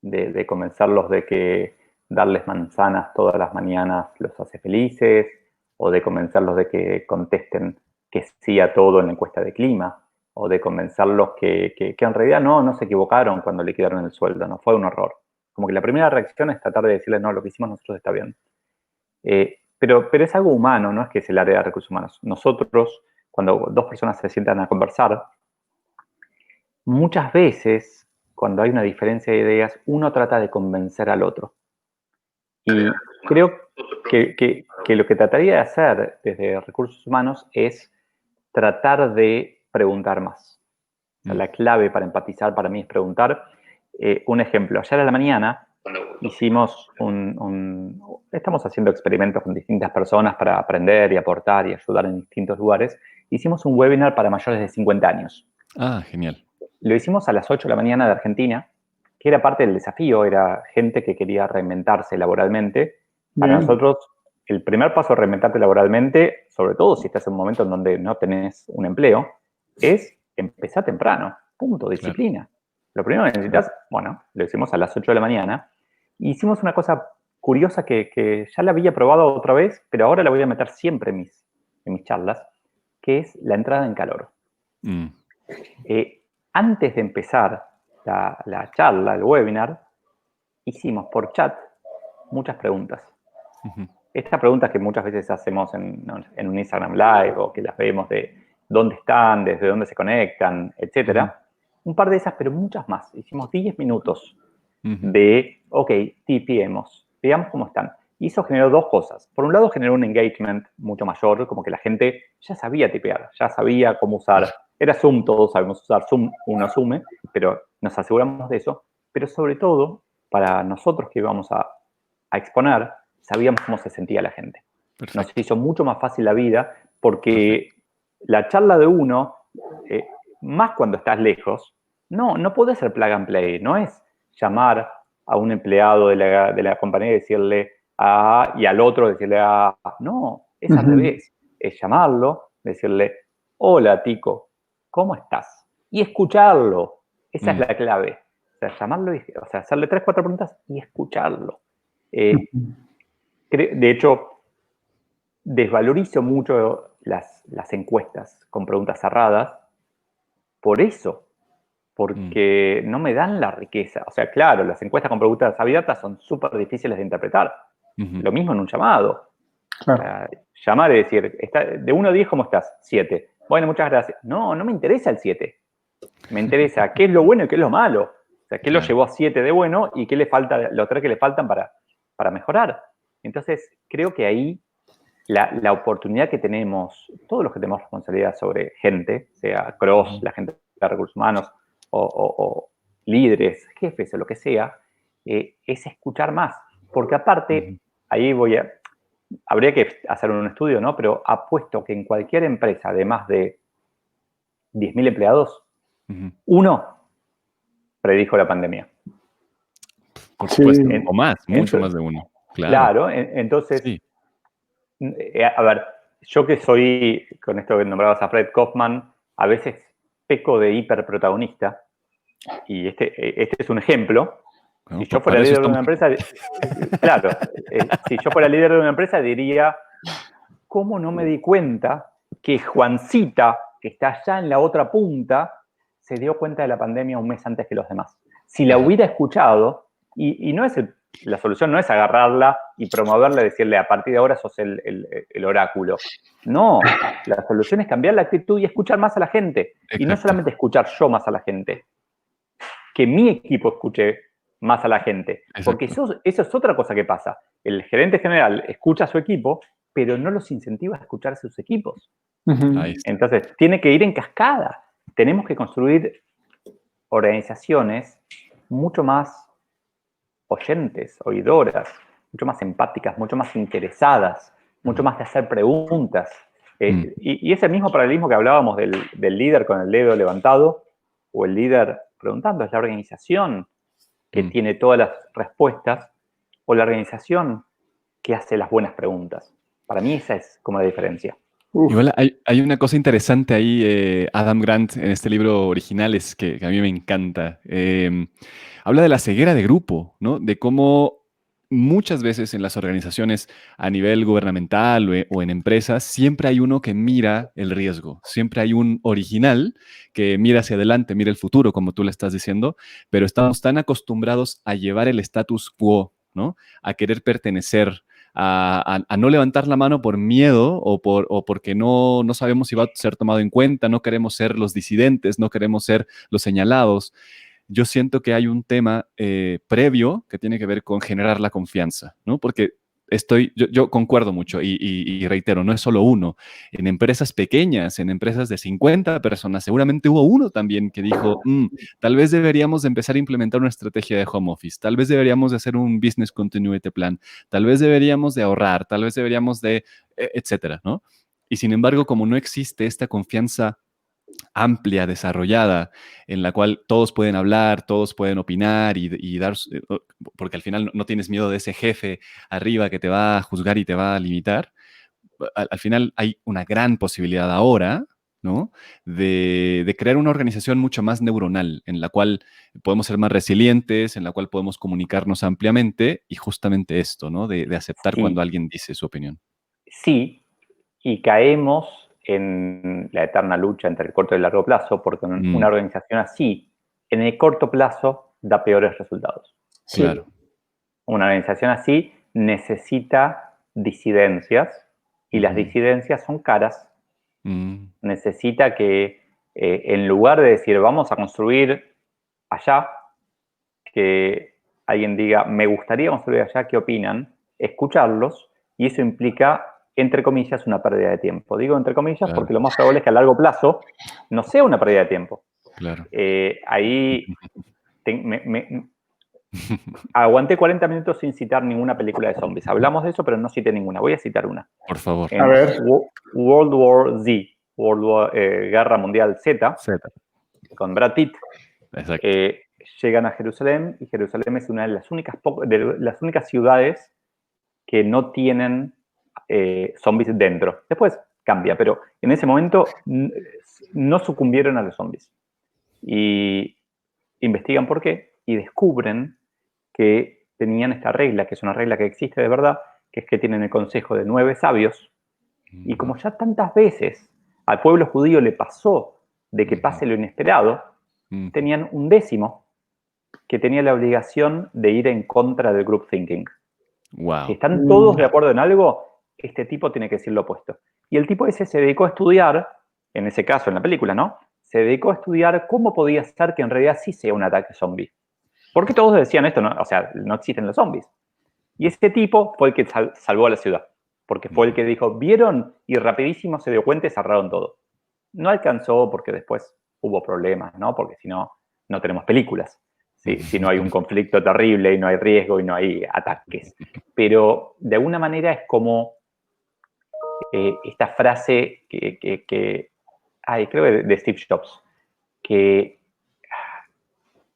de convencerlos de que darles manzanas todas las mañanas los hace felices, o de convencerlos de que contesten que sí a todo en la encuesta de clima, o de convencerlos que en realidad no se equivocaron cuando liquidaron el sueldo, no fue un error. Como que la primera reacción es tratar de decirle, no, lo que hicimos nosotros está bien. Pero es algo humano, no es que es el área de recursos humanos. Nosotros, cuando dos personas se sientan a conversar, muchas veces, cuando hay una diferencia de ideas, uno trata de convencer al otro. Y creo que lo que trataría de hacer desde recursos humanos es tratar de preguntar más. O sea, la clave para empatizar para mí es preguntar. Un ejemplo, ayer a la mañana hicimos estamos haciendo experimentos con distintas personas para aprender y aportar y ayudar en distintos lugares. Hicimos un webinar para mayores de 50 años. Ah, genial. Lo hicimos a las 8 de la mañana de Argentina, que era parte del desafío, era gente que quería reinventarse laboralmente. Para nosotros, el primer paso a reinventarte laboralmente, sobre todo si estás en un momento en donde no tenés un empleo, es empezar temprano. Punto, disciplina. Claro. Lo primero que necesitas, bueno, lo hicimos a las 8 de la mañana. Y hicimos una cosa curiosa que ya la había probado otra vez, pero ahora la voy a meter siempre en mis charlas, que es la entrada en calor. Antes de empezar la charla, el webinar, hicimos por chat muchas preguntas. Estas preguntas que muchas veces hacemos en un Instagram Live o que las vemos de dónde están, desde dónde se conectan, etc. Un par de esas, pero muchas más. Hicimos 10 minutos de, ok, tipiemos, veamos cómo están. Y eso generó dos cosas. Por un lado, generó un engagement mucho mayor, como que la gente ya sabía tipear, ya sabía cómo usar. Era Zoom, todos sabemos usar Zoom, uno asume, pero nos aseguramos de eso. Pero sobre todo, para nosotros que íbamos a exponer, sabíamos cómo se sentía la gente. Perfecto. Nos hizo mucho más fácil la vida porque la charla de uno, más cuando estás lejos, no puede ser plug and play, no es llamar a un empleado de la compañía y decirle y al otro decirle no, es al revés. Es llamarlo, decirle, hola, Tico, ¿cómo estás? Y escucharlo. Esa es la clave. O sea, llamarlo, hacerle 3, 4 preguntas y escucharlo. De hecho, desvalorizo mucho las encuestas con preguntas cerradas por eso. Porque no me dan la riqueza. O sea, claro, las encuestas con preguntas abiertas son súper difíciles de interpretar. Lo mismo en un llamado. Claro. Llamar y decir, de 1 a 10, ¿cómo estás? 7. Bueno, muchas gracias. No me interesa el 7. Me interesa qué es lo bueno y qué es lo malo. O sea, qué lo llevó a 7 de bueno y qué le falta, los 3 que le faltan para mejorar. Entonces, creo que ahí la oportunidad que tenemos, todos los que tenemos responsabilidad sobre gente, sea Cross, la gente de recursos humanos, o líderes, jefes o lo que sea, es escuchar más. Porque aparte, ahí habría que hacer un estudio, ¿no? Pero apuesto que en cualquier empresa de más de 10.000 empleados, uno predijo la pandemia. Por supuesto, o más, mucho más de uno. Claro, entonces, sí. A ver, yo que soy, con esto que nombrabas a Fred Kaufman, a veces peco de hiperprotagonista, y este es un ejemplo. Si yo fuera líder de una empresa, claro, si yo fuera líder de una empresa diría, ¿cómo no me di cuenta que Juancita, que está allá en la otra punta, se dio cuenta de la pandemia un mes antes que los demás? Si la hubiera escuchado, y no es la solución no es agarrarla y promoverla y decirle, a partir de ahora sos el oráculo. No, la solución es cambiar la actitud y escuchar más a la gente. Exacto. Y no solamente escuchar yo más a la gente, que mi equipo escuche más a la gente. Exacto. Porque eso es otra cosa que pasa. El gerente general escucha a su equipo, pero no los incentiva a escuchar a sus equipos. Entonces, tiene que ir en cascada. Tenemos que construir organizaciones mucho más oyentes, oidoras, mucho más empáticas, mucho más interesadas, mucho más de hacer preguntas. Y ese mismo paralelismo que hablábamos del líder con el dedo levantado o el líder preguntando, es la organización que tiene todas las respuestas o la organización que hace las buenas preguntas. Para mí esa es como la diferencia. Igual hay una cosa interesante ahí, Adam Grant, en este libro Originales, que a mí me encanta. Habla de la ceguera de grupo, ¿no? De cómo muchas veces en las organizaciones a nivel gubernamental o en empresas, siempre hay uno que mira el riesgo, siempre hay un original que mira hacia adelante, mira el futuro, como tú le estás diciendo, pero estamos tan acostumbrados a llevar el status quo, ¿no? A querer pertenecer, a no levantar la mano por miedo o porque no sabemos si va a ser tomado en cuenta, no queremos ser los disidentes, no queremos ser los señalados. Yo siento que hay un tema previo que tiene que ver con generar la confianza, ¿no? Porque yo concuerdo mucho y reitero, no es solo uno. En empresas pequeñas, en empresas de 50 personas, seguramente hubo uno también que dijo, tal vez deberíamos de empezar a implementar una estrategia de home office, tal vez deberíamos de hacer un business continuity plan, tal vez deberíamos de ahorrar, tal vez deberíamos de, etcétera, ¿no? Y sin embargo, como no existe esta confianza amplia, desarrollada, en la cual todos pueden hablar, todos pueden opinar y dar, porque al final no tienes miedo de ese jefe arriba que te va a juzgar y te va a limitar. Al final hay una gran posibilidad ahora, ¿no? De crear una organización mucho más neuronal, en la cual podemos ser más resilientes, en la cual podemos comunicarnos ampliamente y justamente esto, ¿no? De aceptar cuando Sí, alguien dice su opinión. sí, y caemos en la eterna lucha entre el corto y el largo plazo, porque una organización así, en el corto plazo, da peores resultados. Sí. Claro. Una organización así necesita disidencias, y las disidencias son caras. Necesita que, en lugar de decir, vamos a construir allá, que alguien diga, me gustaría construir allá, ¿qué opinan? Escucharlos, y eso implica, entre comillas, una pérdida de tiempo. Digo entre comillas Claro. porque lo más probable es que a largo plazo no sea una pérdida de tiempo. Claro. Ahí aguanté 40 minutos sin citar ninguna película de zombies. Hablamos de eso, pero no cité ninguna. Voy a citar una. Por favor. A ver. World War Z, Guerra Mundial Z, con Brad Pitt. Exacto. Llegan a Jerusalén, y Jerusalén es una de las únicas ciudades que no tienen zombies dentro. Después cambia, pero en ese momento no sucumbieron a los zombies. Y investigan por qué y descubren que tenían esta regla, que es una regla que existe de verdad, que es que tienen el consejo de 9 sabios, y como ya tantas veces al pueblo judío le pasó de que pase lo inesperado, tenían un 10º que tenía la obligación de ir en contra del group thinking. Wow. Si están todos de acuerdo en algo, este tipo tiene que decir lo opuesto. Y el tipo ese se dedicó a estudiar, en ese caso en la película, ¿no? Se dedicó a estudiar cómo podía ser que en realidad sí sea un ataque zombie. Porque todos decían esto, ¿no? O sea, no existen los zombies. Y ese tipo fue el que salvó a la ciudad. Porque fue el que dijo, ¿vieron? Y rapidísimo se dio cuenta y cerraron todo. No alcanzó porque después hubo problemas, ¿no? Porque si no, no tenemos películas. Si no hay un conflicto terrible y no hay riesgo y no hay ataques. Pero de alguna manera es como esta frase creo de Steve Jobs, que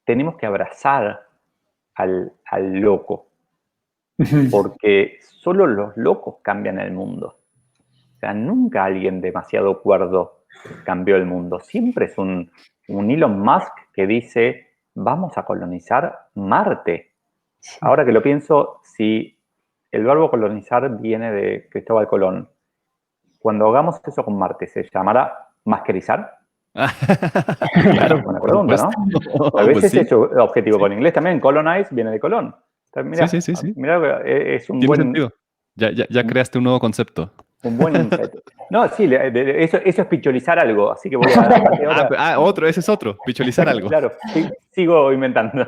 tenemos que abrazar al loco, porque solo los locos cambian el mundo. O sea, nunca alguien demasiado cuerdo cambió el mundo. Siempre es un Elon Musk que dice, vamos a colonizar Marte. Ahora que lo pienso, si el verbo colonizar viene de Cristóbal Colón, cuando hagamos eso con Marte, ¿se llamará masquerizar? Claro, buena pregunta, ¿no? A veces pues sí. es objetivo con inglés también. Colonize viene de Colón. Mirá, Sí. mirá, es un Tiene buen... sentido. Ya creaste un nuevo concepto. Un buen insight. No, sí, eso es picholizar algo, así que voy a... Otro, ese es otro, picholizar algo. Claro, sí, sigo inventando.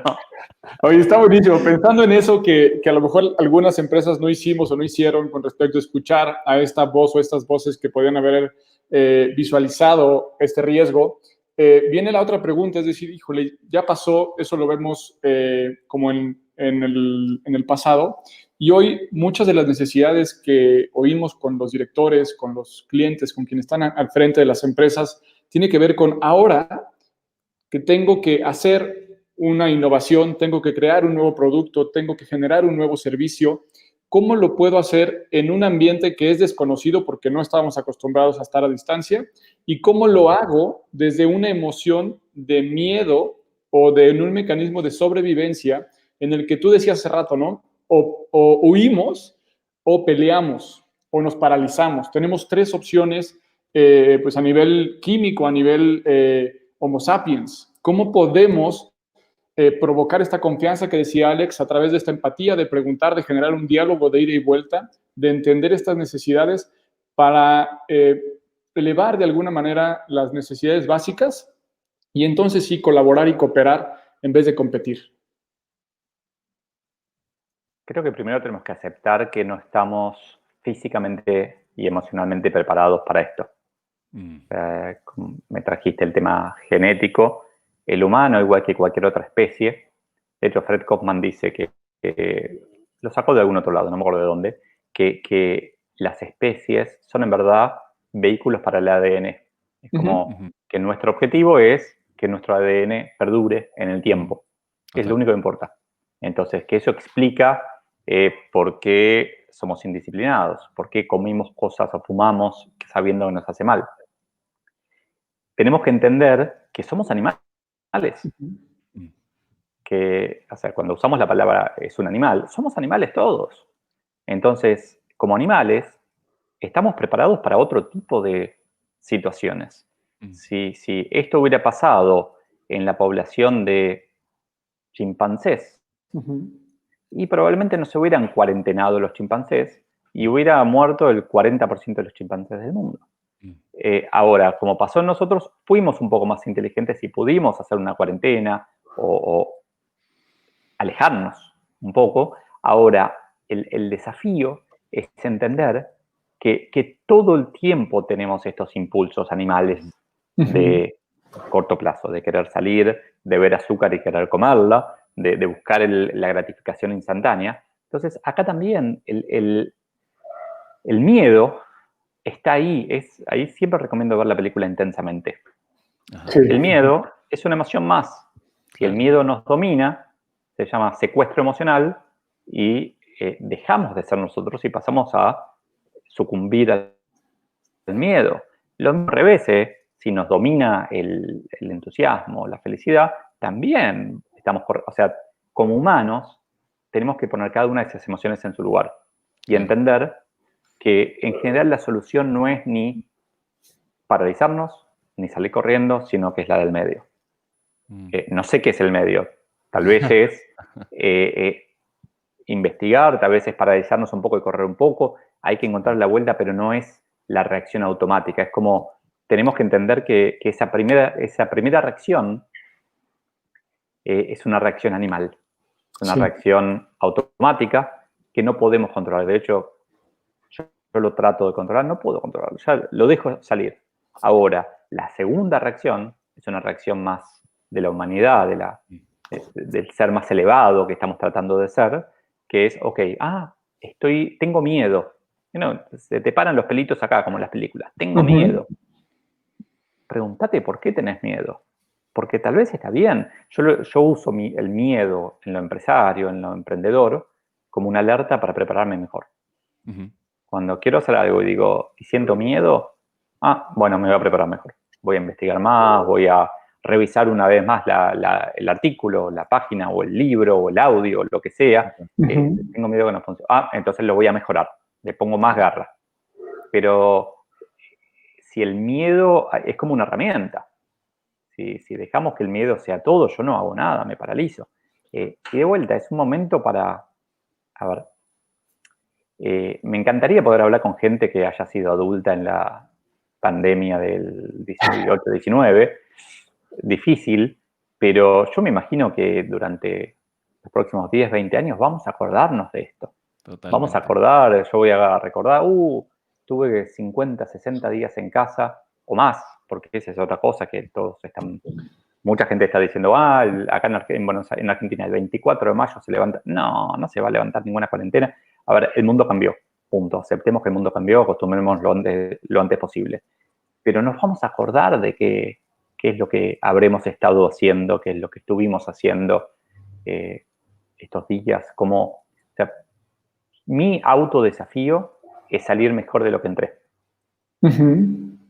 Oye, está buenísimo. Pensando en eso que a lo mejor algunas empresas no hicimos o no hicieron con respecto a escuchar a esta voz o estas voces que podían haber visualizado este riesgo, viene la otra pregunta, es decir, híjole, ya pasó, eso lo vemos como en el pasado, y hoy muchas de las necesidades que oímos con los directores, con los clientes, con quienes están al frente de las empresas, tiene que ver con ahora que tengo que hacer una innovación, tengo que crear un nuevo producto, tengo que generar un nuevo servicio. ¿Cómo lo puedo hacer en un ambiente que es desconocido porque no estábamos acostumbrados a estar a distancia? ¿Y cómo lo hago desde una emoción de miedo o de un mecanismo de sobrevivencia en el que tú decías hace rato, ¿no? o huimos o peleamos o nos paralizamos. Tenemos tres opciones pues a nivel químico, a nivel Homo sapiens. ¿Cómo podemos provocar esta confianza que decía Alex a través de esta empatía, de preguntar, de generar un diálogo de ida y vuelta, de entender estas necesidades para elevar de alguna manera las necesidades básicas y entonces sí colaborar y cooperar en vez de competir? Creo que primero tenemos que aceptar que no estamos físicamente y emocionalmente preparados para esto. Me trajiste el tema genético. El humano, igual que cualquier otra especie, de hecho Fred Kaufman dice que lo sacó de algún otro lado, no me acuerdo de dónde, que las especies son en verdad vehículos para el ADN. Es como que nuestro objetivo es que nuestro ADN perdure en el tiempo, que es lo único que importa. Entonces, que eso explica por qué somos indisciplinados, por qué comimos cosas o fumamos sabiendo que nos hace mal. Tenemos que entender que somos animales. Que, o sea, cuando usamos la palabra es un animal, somos animales todos. Entonces, como animales, estamos preparados para otro tipo de situaciones. Si esto hubiera pasado en la población de chimpancés, y probablemente no se hubieran cuarentenado los chimpancés y hubiera muerto el 40% de los chimpancés del mundo. Ahora, como pasó en nosotros, fuimos un poco más inteligentes y pudimos hacer una cuarentena o alejarnos un poco. Ahora, el desafío es entender que todo el tiempo tenemos estos impulsos animales de corto plazo, de querer salir, de ver azúcar y querer comerla, de buscar la gratificación instantánea. Entonces, acá también el miedo está ahí. Ahí siempre recomiendo ver la película Intensamente. Sí. El miedo es una emoción más. Si el miedo nos domina, se llama secuestro emocional y dejamos de ser nosotros y pasamos a sucumbir al miedo. Lo mismo al revés, si nos domina el entusiasmo, la felicidad, también estamos, o sea, como humanos, tenemos que poner cada una de esas emociones en su lugar y entender que en general la solución no es ni paralizarnos, ni salir corriendo, sino que es la del medio. No sé qué es el medio. Tal vez es investigar, tal vez es paralizarnos un poco y correr un poco. Hay que encontrar la vuelta, pero no es la reacción automática. Es como, tenemos que entender que esa primera reacción es una reacción animal. Es una reacción automática que no podemos controlar. De hecho, yo lo trato de controlar, no puedo controlarlo. Ya lo dejo salir. Ahora, la segunda reacción es una reacción más de la humanidad, del ser más elevado que estamos tratando de ser, que es, ok, tengo miedo. Se te paran los pelitos acá, como en las películas. Tengo miedo. Pregúntate por qué tenés miedo. Porque tal vez está bien. Yo uso el miedo en lo empresario, en lo emprendedor, como una alerta para prepararme mejor. Cuando quiero hacer algo y digo, y siento miedo, bueno, me voy a preparar mejor. Voy a investigar más, voy a revisar una vez más el artículo, la página, o el libro, o el audio, lo que sea. Tengo miedo que no funcione. Entonces lo voy a mejorar. Le pongo más garra. Pero si el miedo es como una herramienta, si dejamos que el miedo sea todo, yo no hago nada, me paralizo. Y de vuelta, es un momento para, a ver, me encantaría poder hablar con gente que haya sido adulta en la pandemia del 18-19, difícil, pero yo me imagino que durante los próximos 10, 20 años vamos a acordarnos de esto. Totalmente. Vamos a acordar, yo voy a recordar, tuve 50, 60 días en casa o más, porque esa es otra cosa que mucha gente está diciendo, acá en Argentina el 24 de mayo se levanta. No se va a levantar ninguna cuarentena. A ver, el mundo cambió, punto. Aceptemos que el mundo cambió, acostumbremos lo antes posible. Pero nos vamos a acordar de qué es lo que habremos estado haciendo, qué es lo que estuvimos haciendo estos días. Mi autodesafío es salir mejor de lo que entré.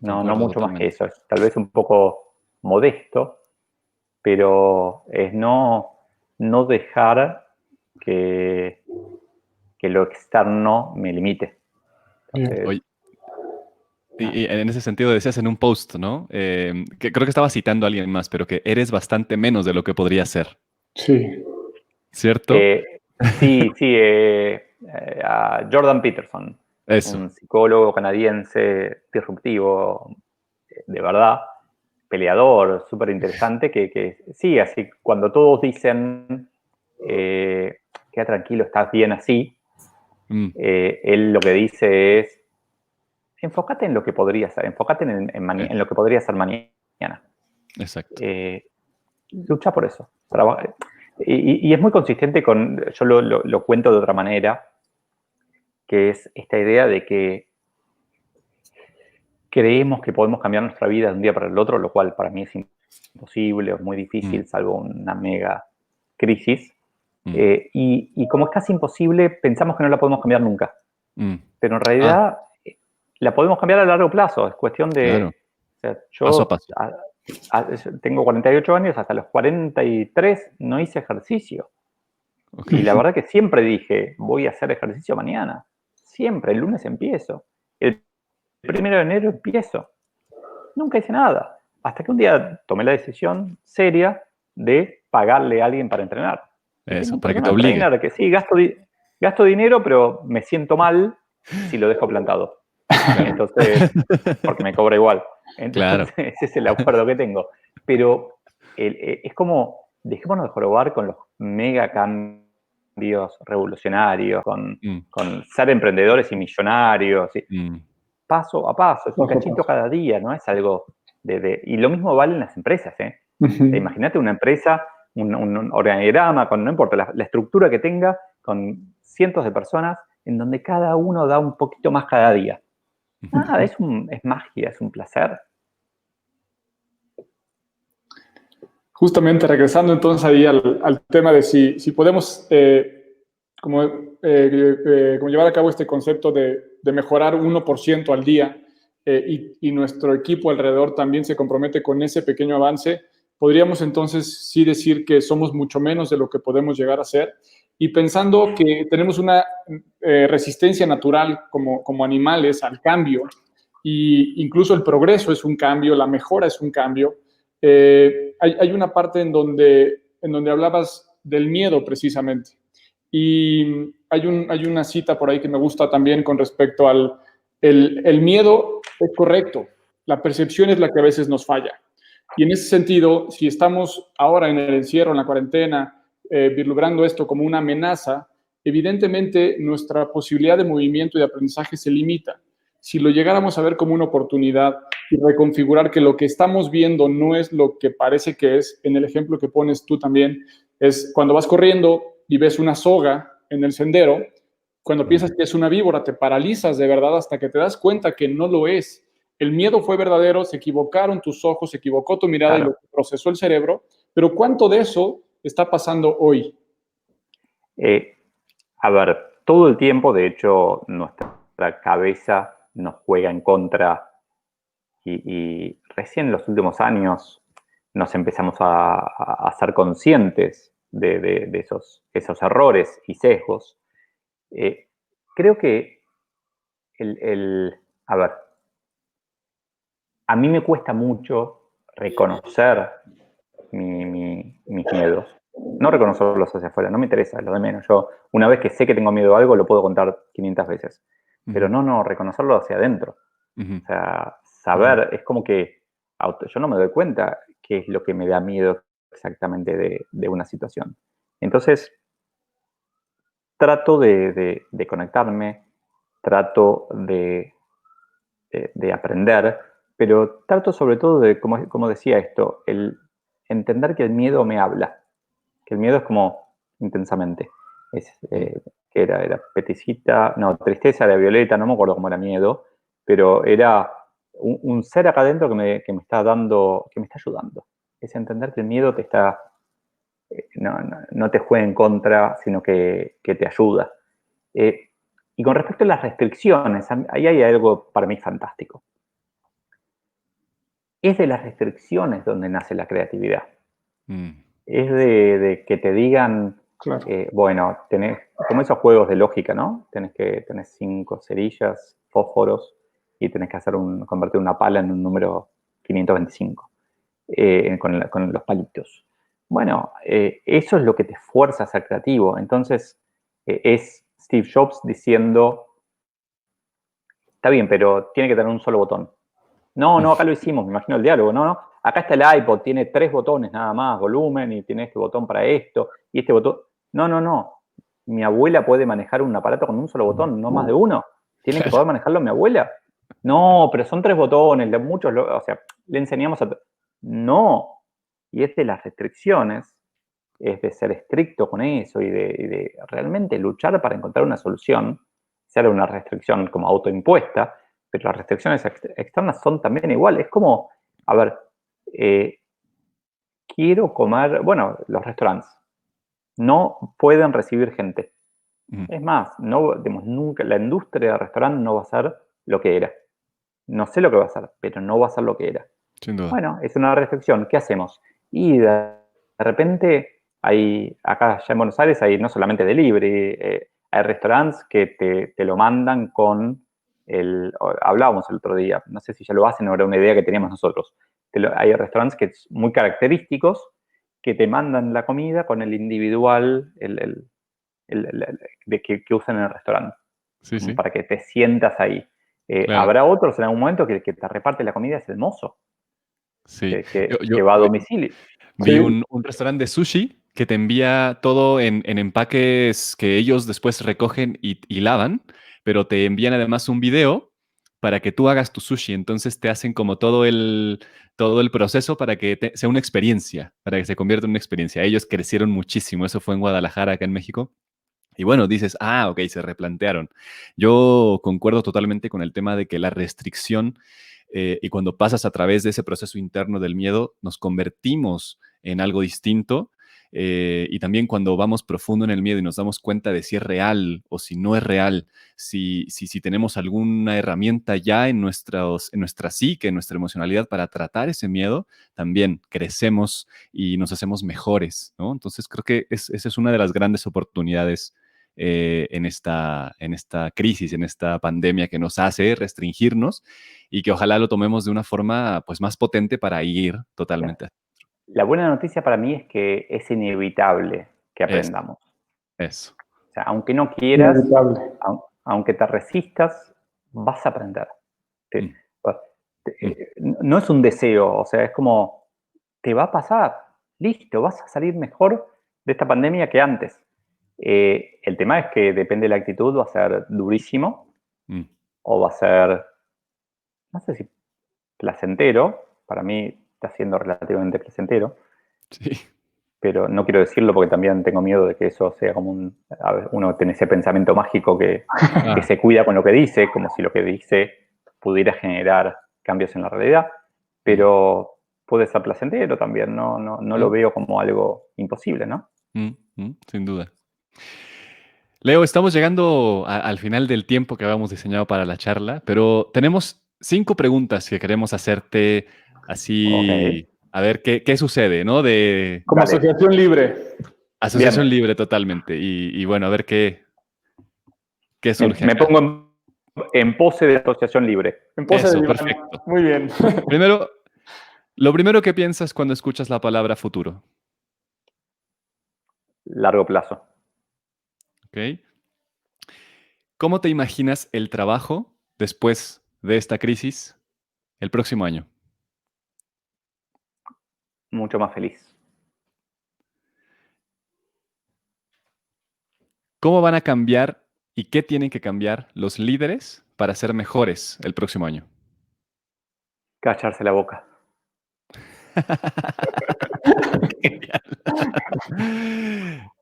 No mucho más que eso. Es tal vez un poco modesto, pero es no dejar que que lo externo me limite. Entonces, Oye, y en ese sentido decías en un post, ¿no? Que creo que estaba citando a alguien más, pero que eres bastante menos de lo que podría ser, Sí. ¿cierto? sí, a Jordan Peterson, Eso. un psicólogo canadiense disruptivo, de verdad, peleador, súper interesante, que sí, así, cuando todos dicen, queda tranquilo, estás bien así, Mm, él lo que dice es, enfócate en lo que podría ser, enfócate en lo que podría ser mañana. exacto. Lucha por eso. Y es muy consistente con, yo lo cuento de otra manera, que es esta idea de que creemos que podemos cambiar nuestra vida de un día para el otro, lo cual para mí es imposible, es muy difícil, Mm, salvo una mega crisis. mm, Y como es casi imposible, pensamos que no la podemos cambiar nunca. mm. Pero en Ah, realidad la podemos cambiar a largo plazo. Es cuestión claro. de, o sea, Paso a yo paso. tengo 48 años, hasta los 43 no hice ejercicio. Ok. Y la verdad que siempre dije, voy a hacer ejercicio mañana. Siempre, el lunes empiezo. El 1 de enero empiezo. Nunca hice nada. Hasta que un día tomé la decisión seria de pagarle a alguien para entrenar. Y tengo Eso, un para que te personal obligue. trainer que sí, gasto dinero, pero me siento mal si lo dejo plantado. Claro. Entonces, porque me cobra igual. Claro. Entonces, ese es el acuerdo que tengo. Pero es como, dejémonos de jorobar con los mega cambios revolucionarios, Mm, con ser emprendedores y millonarios. mm, Paso a paso, es un Paso a cachito paso. cada día, no es algo y lo mismo vale en las empresas, ¿eh? Imagínate una empresa, un organigrama, no importa la estructura que tenga, con cientos de personas, en donde cada uno da un poquito más cada día. Nada, es magia, es un placer. Justamente regresando entonces ahí al tema de si podemos como, como llevar a cabo este concepto de mejorar 1% al día y nuestro equipo alrededor también se compromete con ese pequeño avance, podríamos entonces sí decir que somos mucho menos de lo que podemos llegar a ser. Y pensando que tenemos una resistencia natural como animales al cambio, y incluso el progreso es un cambio, la mejora es un cambio. Hay una parte en donde hablabas del miedo precisamente. Y hay una cita por ahí que me gusta también con respecto el miedo es correcto, la percepción es la que a veces nos falla. Y en ese sentido, si estamos ahora en el encierro, en la cuarentena, vislumbrando esto como una amenaza, evidentemente nuestra posibilidad de movimiento y de aprendizaje se limita. Si lo llegáramos a ver como una oportunidad y reconfigurar que lo que estamos viendo no es lo que parece que es, en el ejemplo que pones tú también, es cuando vas corriendo y ves una soga en el sendero, cuando piensas que es una víbora, te paralizas de verdad hasta que te das cuenta que no lo es. El miedo fue verdadero, se equivocaron tus ojos, se equivocó tu mirada y Claro. lo procesó el cerebro, pero ¿cuánto de eso está pasando hoy? A ver, todo el tiempo, de hecho, nuestra cabeza nos juega en contra y recién en los últimos años nos empezamos a ser conscientes de esos errores y sesgos. Creo que a ver, a mí me cuesta mucho reconocer mis miedos. No reconocerlos hacia afuera, no me interesa, lo de menos. Yo, una vez que sé que tengo miedo a algo, lo puedo contar 500 veces. Pero ujú, no, reconocerlo hacia adentro. ujú, O sea, saber, es como que yo no me doy cuenta qué es lo que me da miedo exactamente de una situación. Entonces, trato de conectarme, trato de aprender, pero trato sobre todo de, como decía esto, el entender que el miedo me habla, que el miedo es como intensamente. mm, Que era peticita, no, tristeza era violeta, no me acuerdo cómo era miedo, pero era un ser acá adentro que me está dando, que me está ayudando. Es entender que el miedo te está, no te juega en contra, sino que te ayuda. Y con respecto a las restricciones, ahí hay algo para mí fantástico. Es de las restricciones donde nace la creatividad. mm, Es de que te digan, Claro. bueno, como esos juegos de lógica, ¿no? Tenés 5 cerillas, fósforos, y tenés que convertir una pala en un número 525, con los palitos. Bueno, eso es lo que te fuerza a ser creativo. Entonces, es Steve Jobs diciendo, está bien, pero tiene que tener un solo botón. No, acá lo hicimos, me imagino el diálogo. No, acá está el iPod, tiene 3 botones nada más, volumen, y tiene este botón para esto, y este botón. No. Mi abuela puede manejar un aparato con un solo botón, no más de uno. ¿Tiene que poder manejarlo mi abuela? No, pero son 3 botones, muchos, o sea, le enseñamos a... No, y es de las restricciones, es de ser estricto con eso y de realmente luchar para encontrar una solución, sea una restricción como autoimpuesta, pero las restricciones externas son también iguales. Es como, a ver, quiero comer, bueno, los restaurantes no pueden recibir gente. Es más, nunca la industria del restaurante no va a ser lo que era. No sé lo que va a ser, pero no va a ser lo que era. Sin duda. Bueno, es una restricción. ¿Qué hacemos? Y de repente, acá ya en Buenos Aires hay no solamente delivery, hay restaurantes que te lo mandan con hablábamos el otro día, no sé si ya lo hacen o era una idea que teníamos nosotros. Hay restaurantes que son muy característicos que te mandan la comida con el individual que usan en el restaurante, Sí. para que te sientas ahí. Claro. Habrá otros en algún momento que te reparte la comida, es el mozo, Sí. que va a domicilio. Vi un restaurante de sushi que te envía todo en empaques que ellos después recogen y lavan, pero te envían además un video para que tú hagas tu sushi. Entonces te hacen como todo el proceso para que sea una experiencia, para que se convierta en una experiencia. Ellos crecieron muchísimo. Eso fue en Guadalajara, acá en México. Y bueno, dices, ok, se replantearon. Yo concuerdo totalmente con el tema de que la restricción y cuando pasas a través de ese proceso interno del miedo, nos convertimos en algo distinto. Y también cuando vamos profundo en el miedo y nos damos cuenta de si es real o si no es real, si tenemos alguna herramienta ya en nuestra psique, en nuestra emocionalidad para tratar ese miedo, también crecemos y nos hacemos mejores, ¿no? Entonces creo que esa es una de las grandes oportunidades en esta crisis, en esta pandemia que nos hace restringirnos y que ojalá lo tomemos de una forma pues más potente para ir totalmente. La buena noticia para mí es que es inevitable que aprendamos. Eso. O sea, aunque no quieras, Inevitable. aunque te resistas, vas a aprender. No es un deseo, o sea, es como, te va a pasar, listo, vas a salir mejor de esta pandemia que antes. El tema es que depende de la actitud, va a ser durísimo o va a ser, no sé si placentero. Para mí está siendo relativamente placentero. Sí. Pero no quiero decirlo porque también tengo miedo de que eso sea como uno tiene ese pensamiento mágico que se cuida con lo que dice, como si lo que dice pudiera generar cambios en la realidad, pero puede ser placentero también, no lo veo como algo imposible, ¿no? Sin duda. Leo, estamos llegando al final del tiempo que habíamos diseñado para la charla, pero tenemos 5 preguntas que queremos hacerte así, Okay. a ver qué sucede, ¿no? Como Dale. asociación libre. Asociación Bien. libre totalmente. Y bueno, a ver qué surge Me acá. pongo en pose de asociación libre. En pose de Eso, diván. perfecto. Muy bien. Lo primero que piensas cuando escuchas la palabra futuro. Largo plazo. ¿Ok? ¿Cómo te imaginas el trabajo después de esta crisis el próximo año? Mucho más feliz. ¿Cómo van a cambiar y qué tienen que cambiar los líderes para ser mejores el próximo año? Callarse la boca.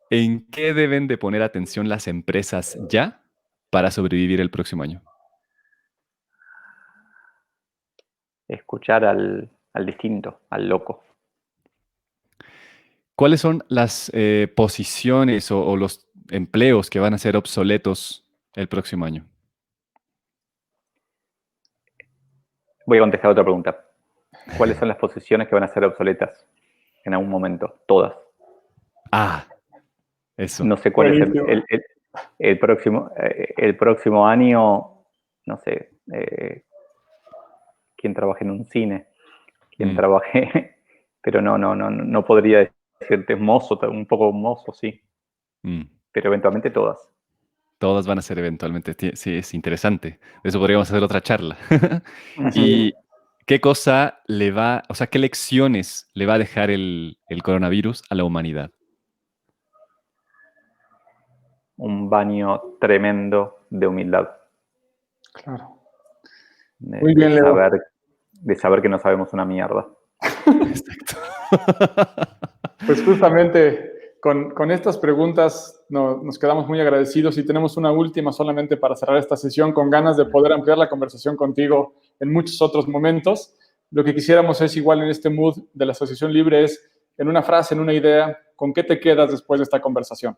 ¿En qué deben de poner atención las empresas ya para sobrevivir el próximo año? Escuchar al distinto, al loco. ¿Cuáles son las posiciones o los empleos que van a ser obsoletos el próximo año? Voy a contestar otra pregunta. ¿Cuáles son las posiciones que van a ser obsoletas en algún momento? Todas. Eso. No sé cuál es el próximo año, no sé, quien trabaje en un cine, quien trabaje, pero no podría decirte mozo, un poco mozo, sí, pero eventualmente todas. Todas van a ser eventualmente. Sí, es interesante. De eso podríamos hacer otra charla. ¿Y qué cosa o sea, qué lecciones le va a dejar el coronavirus a la humanidad? Un baño tremendo de humildad. Claro. Muy bien, Leo. De saber que no sabemos una mierda. Exacto. Pues justamente con estas preguntas nos quedamos muy agradecidos y tenemos una última solamente para cerrar esta sesión con ganas de poder ampliar la conversación contigo en muchos otros momentos. Lo que quisiéramos es igual en este mood de la Asociación Libre es en una frase, en una idea, ¿con qué te quedas después de esta conversación?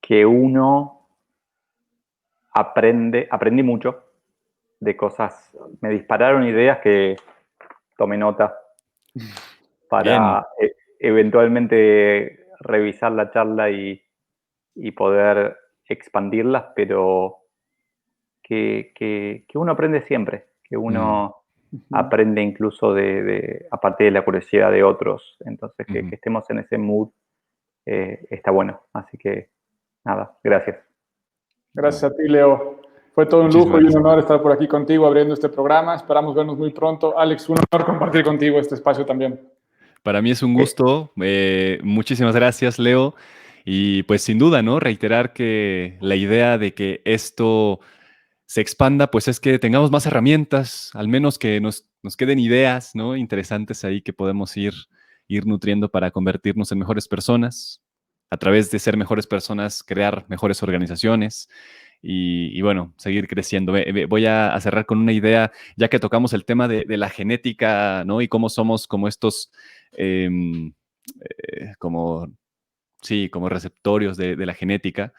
Que uno aprendí mucho de cosas, me dispararon ideas que tomé nota para eventualmente revisar la charla y poder expandirlas, pero que uno aprende siempre, que uno aprende incluso a partir de la curiosidad de otros, entonces que estemos en ese mood está bueno, así que nada, gracias. Gracias a ti, Leo. Fue todo un lujo y un honor estar por aquí contigo abriendo este programa. Esperamos vernos muy pronto. Alex, un honor compartir contigo este espacio también. Para mí es un gusto. Muchísimas gracias, Leo. Y pues sin duda, ¿no? Reiterar que la idea de que esto se expanda, pues es que tengamos más herramientas, al menos que nos queden ideas, ¿no? Interesantes ahí que podemos ir nutriendo para convertirnos en mejores personas. A través de ser mejores personas, crear mejores organizaciones y bueno, seguir creciendo. Voy a cerrar con una idea, ya que tocamos el tema de la genética, ¿no? Y cómo somos como estos, como receptorios de la genética.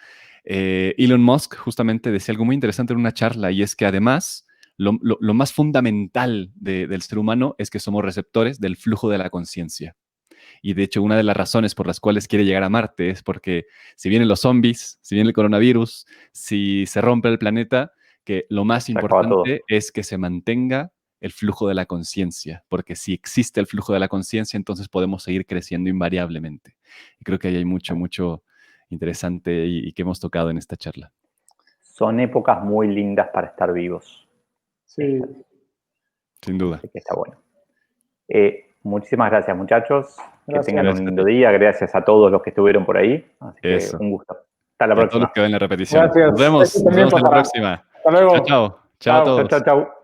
Elon Musk justamente decía algo muy interesante en una charla y es que además lo más fundamental del ser humano es que somos receptores del flujo de la conciencia. Y de hecho, una de las razones por las cuales quiere llegar a Marte es porque si vienen los zombies, si viene el coronavirus, si se rompe el planeta, que lo más importante es que se mantenga el flujo de la conciencia, porque si existe el flujo de la conciencia, entonces podemos seguir creciendo invariablemente. Y creo que ahí hay mucho interesante y que hemos tocado en esta charla. Son épocas muy lindas para estar vivos. Sí. Sin duda. Así que está bueno. Muchísimas gracias, muchachos. Que tengan un lindo día. Gracias a todos los que estuvieron por ahí. Así que un gusto. Hasta la próxima. A todos los que ven la repetición. Gracias. Nos vemos en la próxima. Hasta luego. Chao a todos. Chao.